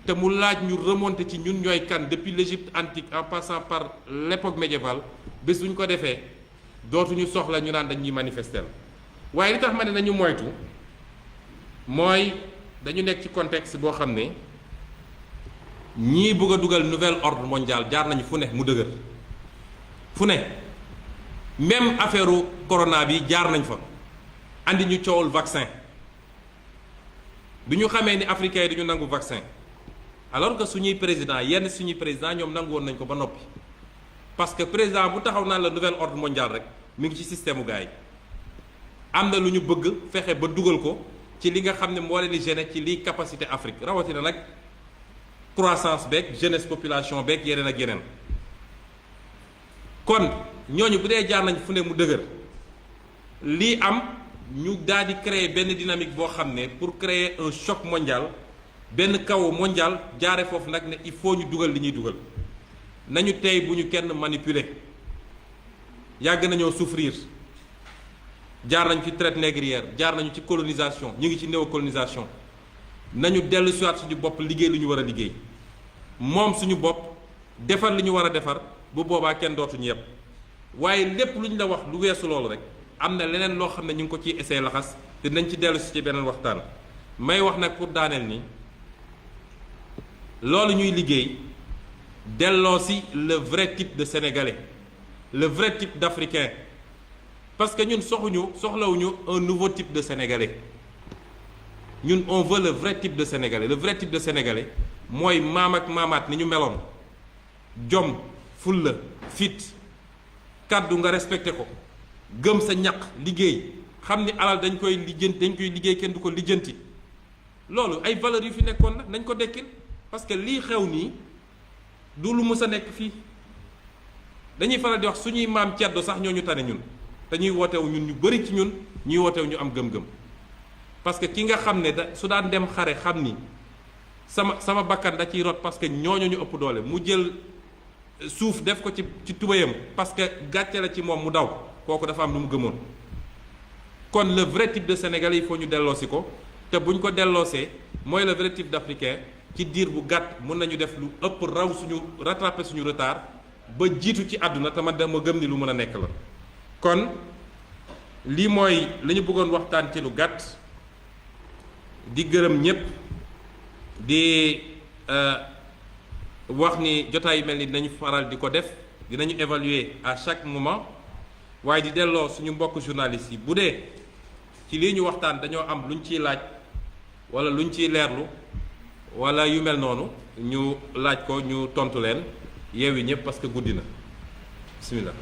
te mu laaj ñu remonter ci ñun ñooy kan depuis l'Égypte antique en passant par l'époque médiévale bés bu ñu ko defee dootuñu soxla ñu naan dañuy manifester waaye li tax ma ne nañu moytu mooy dañu nekk ci contexte boo xam ne ñii bëgg a dugal nouvel ordre mondial jaar nañu fu ne mu dëgër fu ne même affaire corona bi jaar nañ fa andi ñu coowul vaccin bi ñu xamee ni africains yi dañu nangu vaccin alors que suñuy président yenn suñuy président ñoom nangu woon nañ ko ba noppi parce que président bu taxaw naan la nouvel ordre mondial rek mi ngi ci système u gars yi am na lu ñu bëgg fexe ba dugal ko ci li nga xam ne moo leen di gêner ci liy capacité Afrique rawatina nag croissance beeg jeunesse population beeg yeneen ak yeneen kon ñooñu bu dee jaar nañ fu ne mu dëgër lii am ñu daal di créer benn dynamique boo xam ne pour créer un choc mondial benn chaos mondial jaare foofu nag ne il faut ñu dugal li ñuy dugal nañu tey bu ñu kenn manipuler yàgg nañoo souffrir jaar nañu ci traite négrière jaar nañu ci colonisation ñu ngi ci néocolonisation nañu dellu siwaat suñu bopp liggéey lu ñu war a liggéey moom suñu bopp defar li ñu war a defar bu boobaa kenn dootuñu yépp waaye lépp lu ñu la wax lu weesu loolu rek am na leneen loo xam ne ñu ngi ko ciy essayer laxas te nañ ci dellu si ci beneen waxtaan may wax nag pour daaneel ni loolu ñuy liggéey delloo si le vrai type de sénégalais le vrai type d'africain parce que ñun soxlawuñu un nouveau type de sénégalais ñun on veut le vrai type de sénégalais le vrai type de sénégalais mooy maam ak maamaat ni ñu meloon jom fulla fit kàddu nga respecté ko gëm sa ñaq liggéey xam ni alal dañ koy liggéey kenn du ko lijjanti loolu ay valeurs yu fi nekkoon nag nañ ko dekkil parce que lii xew nii du lu mës a nekk fii dañuy faral di wax suñuy maam ceddo sax ñoo ñu tane ñun te ñuy wootewu ñun ñu bari ci ñun ñuy wootewu ñu am gëm-gëm parce que ki nga xam ne su daan dem xare xam ni sama bakkan da ciy rot parce que ñooñu ñu ëpp doole mu jël suuf def ko ci tubayam parce que gàcce la ci moom mu daw kooku dafa am lu mu gëmoon kon le vrai type de sénégalais il faut ñu delloosi ko te buñ ko delloosee mooy le vrai type d'africain ci diir bu gàtt mën nañu def lu ëpp raw rattraper suñu retard ba jiitu ci àdduna te man dama gëm ni lu mën a nekk la kon lii mooy la ñu bëggoon waxtaan ci lu gàtt di gërëm ñépp di wax ni jotaay yu mel ni dinañu faral di ko def dinañu évaluer à chaque moment waaye di delloo suñu mbokk journalistes yi bu dee ci lii ñu waxtaan dañoo am luñ ciy laaj wala luñ ciy leerlu wala yu mel noonu ñu laaj ko ñu tontu leen yeewi ñëpp parce que guddi na bismillah.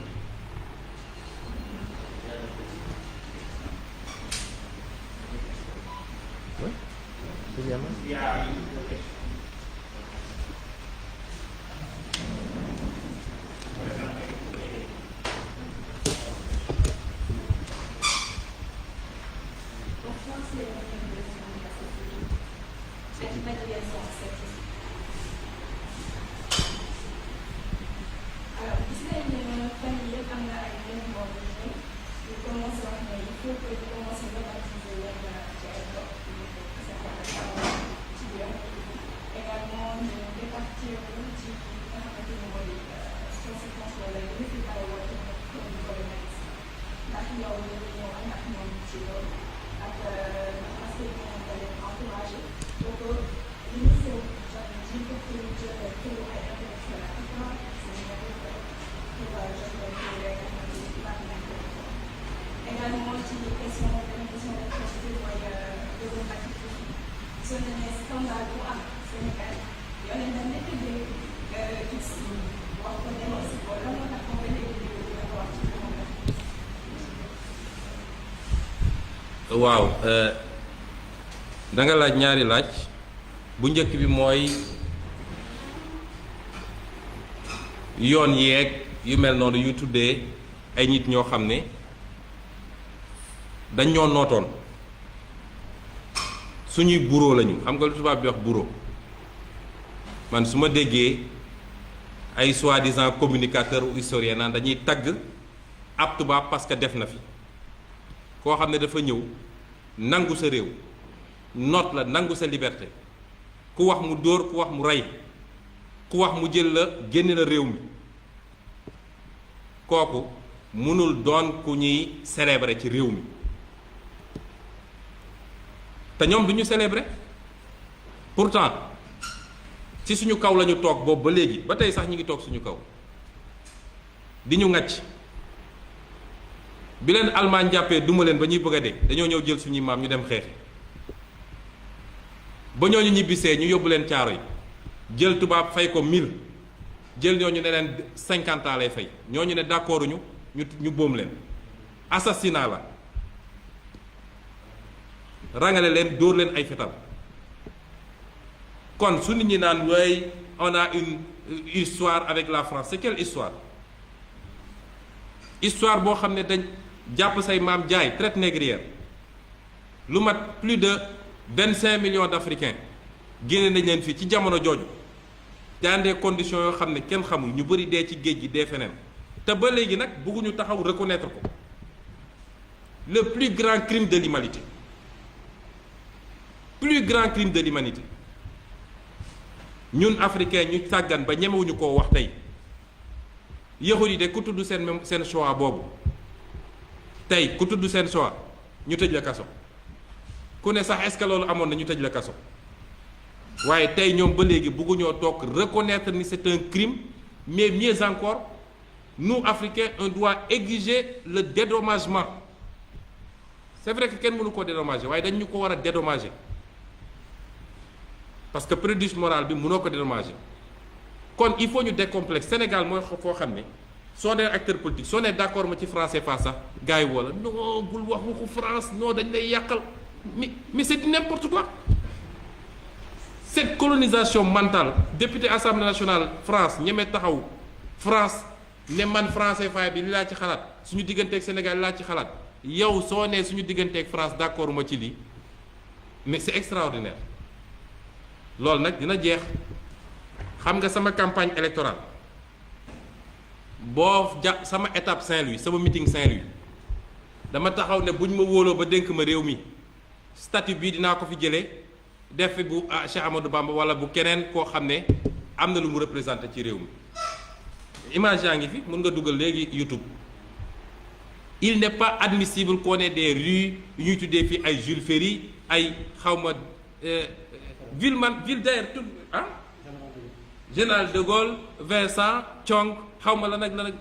waaw da nga laaj ñaari laaj bu njëkk bi mooy yoon yeeg yu mel noonu yu tuddee ay nit ñoo xam ne dañ ñoo nootoon suñuy bureau lañu xam nga lu tubaab bi wax bureau man su ma déggee ay soi-disant communicateur ou historien naan dañuy tagg ab tubaab parce que def na fi koo xam ne dafa ñëw nangu sa réew noot la nangu sa liberté ku wax mu dóor ku wax mu rey ku wax mu jël la génne la réew mi kooku mënul doon ku ñuy célébrer ci réew mi te ñoom du ñu célébrer pourtant ci suñu kaw la ñu toog boobu ba léegi ba tey sax ñu ngi toog suñu kaw di ñu ŋàcc bi leen Allemagne jàppee duma leen ba ñuy bëgg a dee dañoo ñëw jël suñuy maam ñu dem xeexi ba ñooñu ñibbisee ñu yóbbu leen caaro yi jël tubaab fay ko 1000 jël ñooñu ne leen 50 ans lay fay ñooñu ne d'accord ñu boom leen assassinat la rangale leen dóor leen ay fetal kon su nit ñi naan way on a une histoire avec la France c'est quelle histoire boo xam ne dañ jàpp say maam jaay traite négrière lu mat plus de 25 millions d'Africains génne nañ leen fii ci jamono jooju dans des conditions yoo xam ne kenn xamul ñu bëri dee ci géej gi dee feneen te ba léegi nag bëgguñu taxaw reconnaître ko le plus grand crime de l'humanité ñun africains ñu sàggan ba ñemewuñu koo wax tey yahud yi de ku tudd seen choix boobu tey ku tudd seen choix ñu tëj la kaso ku ne sax est-ce que loolu amoon na ñu tëj la kaso waaye tey ñoom ba léegi bëgguñoo toog reconnaître ni c'est un crime, mais mieux encore nous Africains on doit exiger le dédommagement. C'est vrai que kenn mënu koo dédommager waaye dañ ñu ko war a dédommager parce que préjudice moral bi mënoo ko dédommager. kon il faut ñu décomplexe. Sénégal mooy foo xam ne soo nee acteur politique soo nee d'accord ma ci français fa sax gars yi wala non bul wax waxu France non dañ lay yàqal mais c'est n'importe quoi. Cette colonisation mentale député Assemblée nationale France ñeme taxaw France ne man français faay bi li laa ci xalaat suñu digganteeg Sénégal li laa ci xalaat yow soo nee suñu digganteeg France d'accord ma ci lii mais c'est extraordinaire. loolu nag dina jeex. xam nga sama campagne électorale boo sama étape Saint-Louis sama meeting Saint-Louis dama taxaw ne buñ ma wóoloo ba dénk ma réew mi statut bii dinaa ko fi jëlee def fi bu Cheikh Amadou Bamba wala bu keneen koo xam ne am na lu mu représenté ci réew mi. image yaa ngi fi mën nga dugal léegi YouTube. Il n'est pas admissible qu'on ait des rues yu ñuy tuddee fii ay Jules Ferry ay xawma ville d'ailleurs tout ah. Général de Gaulle Vincent Thiong xawma la nag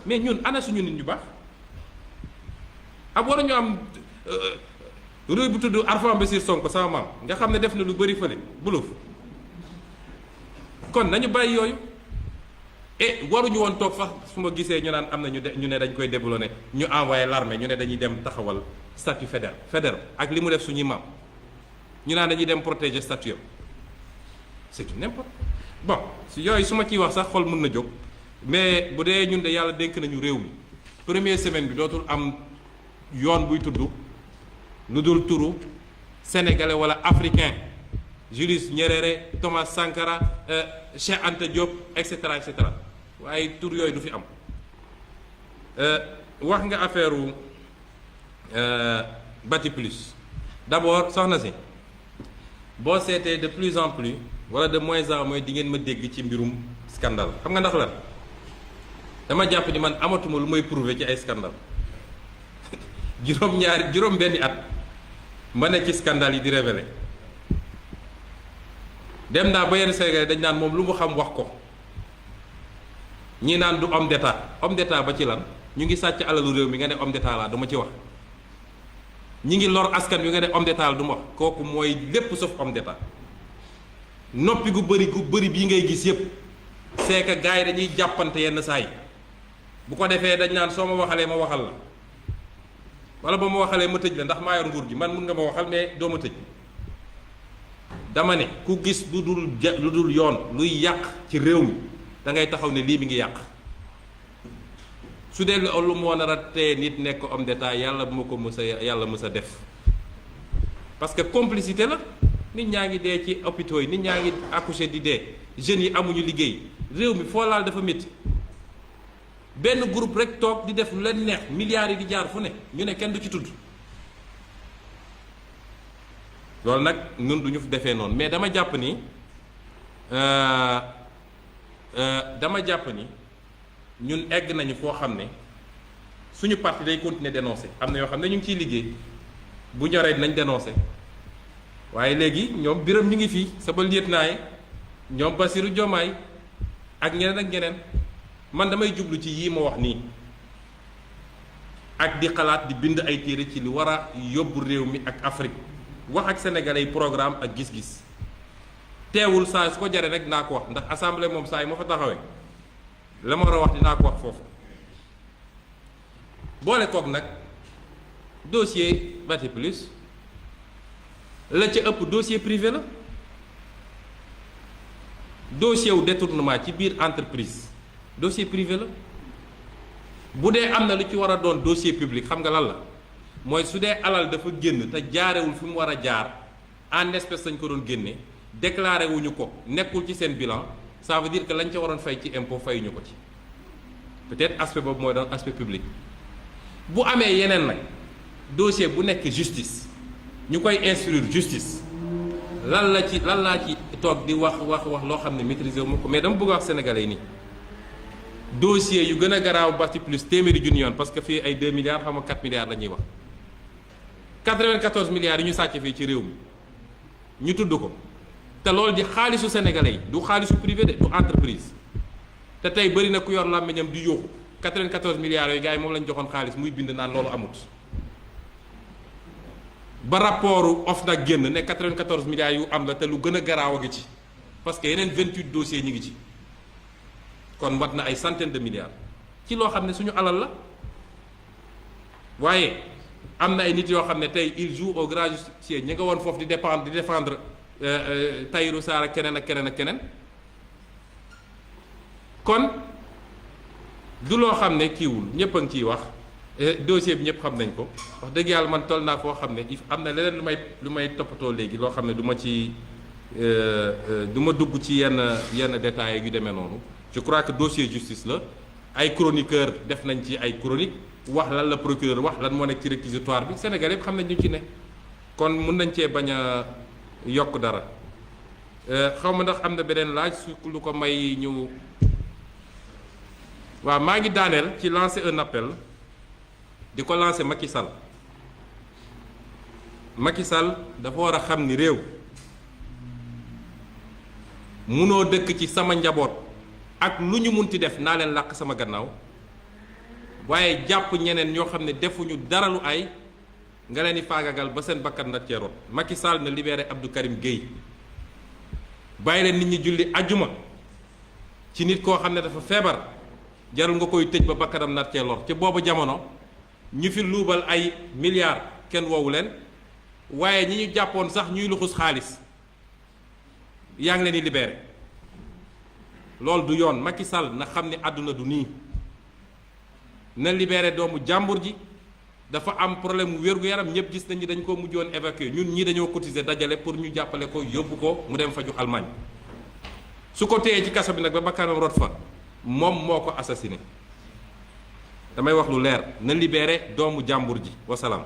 mais ñun ana suñu nit ñu baax ab war ñu am rue bu tudd Arfan Bassir Sonko sama maam nga xam ne def na lu bëri fële buluf kon nañu bàyyi yooyu et waruñu woon toog fa su ma gisee ñu naan am na ñu ne dañ koy déboulonné ñu envoyé l'armée ñu ne dañuy dem taxawal statut fédéral ak li mu def suñuy maam ñu naan dañuy dem protéger statut am c'est du n'importe. Bon si yooyu su ma ciy wax sax xol mën na jóg mais bu dee ñun de yàlla dénk nañu réew mi première semaine bi dootul am yoon buy tudd lu dul turu sénégalais wala africain Julius Nyerere Thomas Sankara Cheikh Anta Diop et cetera waaye tur yooyu du fi am. wax nga affaire Bati Plus d'abord soxna si boo seetee de plus en plus. wala de moins en moins di ngeen ma dégg ci mbirum scandale xam nga ndax lan dama jàpp ni man amatuma lu may prouver ci ay scandale juróom benni at ma ne ci scandale yi di révéler dem naa ba yenn Sénégalais dañ naan moom lu mu xam wax ko ñi naan du homme d'état ba ci lan ñu ngi sàcc alalu réew mi nga ne homme d'état laa du ma ci wax ñi ngi lor askan wi nga ne homme d'état la du ma wax kooku mooy lépp sauf homme d'état. noppi gu bëri bii ngay gis yépp c'est que gars yi dañuy jàppante yenn saa yi bu ko defee dañ naan soo ma waxalee ma waxal la wala ba ma waxalee ma tëj la ndax maa yor nguur gi man mun nga ma waxal mais doo ma tëj dama ne ku gis lu dul yoon luy yàq ci réew mi da ngay taxaw ne lii mi ngi yàq su dee lu moo nar a tee nit nekk homme d'état yàlla bu ma ko mës a def parce que complicité la. nit ñaa ngi dee ci hôpitaux yi nit ñaa ngi accouché di dee jeunes yi amuñu liggéey réew mi foo laal dafa métti benn groupe rek toog di def lu leen neex milliards yi di jaar fu ne ñu ne kenn du ci tudd loolu nag ñun du ñu defee noonu mais dama jàpp ni ñun egg nañu foo xam ne suñu parti day continuer dénoncer am na yoo xam ne ñu ngi ciy liggéey bu ñoree dinañ dénoncer. waaye léegi ñoom Birame ñu ngi fii sama lieutenant yi ñoom Bassirou Diomaye ak ñeneen man damay jublu ci yii ma wax nii ak di xalaat di bind ay téere ci li war a yóbbu réew mi ak Afrique wax ak sénégalais yi programme ak gis-gis teewul saa su ko jaree rek naa ko wax ndax assemblée moom saa yi ma fa taxawee la ma war a wax dinaa ko wax foofu boole koog nag dossier Bati Plus la ca ëpp dossier privé la dossier wu détournement ci biir entreprise dossier privé la bu dee am na lu ci war a doon dossier public xam nga lan la mooy su dee alal dafa génn te jaarewul fi mu war a jaar en espèce lañ ko doon génne déclaré wuñu ko nekkul ci seen bilan ça veut dire que lañ ca waroon fay ci impôt fayuñu ko ci peut-être aspect boobu mooy doon aspect public bu amee yeneen nag dossier bu nekk justice ñu koy instruire justice lan laa ci toog di wax loo xam ne maîtriser wu ma ko mais dama bëgg wax sénégalais yi nii dossier yu gën a garaaw Bati Plus téeméeri junni yoon parce que fii ay 2 milliards xam nga 4 milliards la ñuy wax 94 milliards yi ñu sàcc fii ci réew mi ñu tudd ko te loolu di xaalisu sénégalais yi du xaalisu privé de du entreprise te tey bëri na ku yor làmmiñam di yóoxu 94 milliards yooyu gars yi moom lañ joxoon xaalis muy bind naan loolu amut ba rapportu OFNAC génn ne 94 milliards yu am la te lu gën a garaaw a ngi ci parce que yeneen 28 dossiers ñi ngi ci kon mat na ay centaines de milliards ci loo xam ne suñu alal la waaye am na ay nit yoo xam ne tey il joue au grand justicier ñi nga woon foofu di défendre Tahirou Sarr ak keneen ak keneen ak keneen kon du loo xam ne kiiwul ñëpp a ngi ciy wax dossier bi ñëpp xam nañ ko wax dëgg yàlla man toll naa foo xam ne am na leneen lu may toppatoo léegi loo xam ne du ma ci du ma dugg ci yenn détails yu demee noonu je crois que dossier justice la ay chroniqueur def nañ ci ay chronique wax lan la procureur wax lan moo nekk ci réquisitoire bi Sénégal yëpp xam nañ ñu ci ne kon mun nañ cee bañ a yokk dara xaw ma ndax am na beneen laaj su lu ko may ñu waaw maa ngi daaneel ci lancer un appel di ko lancer Macky Sall Macky Sall dafa war a xam ni réew munoo dëkk ci sama njaboot ak lu ñu munti def naa leen làq sama gannaaw waaye jàpp ñeneen ñoo xam ne defuñu dara lu ay nga leen di faagagal ba seen bakkan na ceeroon Macky Sall na libéré Abdou Karim Gueye bàyyi leen nit ñi julli ajjuma ci nit koo xam ne dafa feebar jarul nga koy tëj ba bakkanam nar cee lor ci boobu jamono ñu fi luubal ay milliards kenn woowu leen waaye ñi ñu jàppoon sax ñuy luxus xaalis yaa ngi leen di libéré loolu du yoon Macky Sall na xam ne àdduna du nii na libéré doomu jàmbur ji dafa am problème mu wér-gu-yaram ñëpp gis nañu dañ ko mujjoon évacuer ñun ñii dañoo cotiser dajale pour ñu jàppale ko yóbbu ko mu dem faju Allemagne su ko téyee ci kaso bi nag ba bakkanam rot fa moom moo ko assassiné damay wax lu leer na libéré doomu jàmbur ji wasalaam.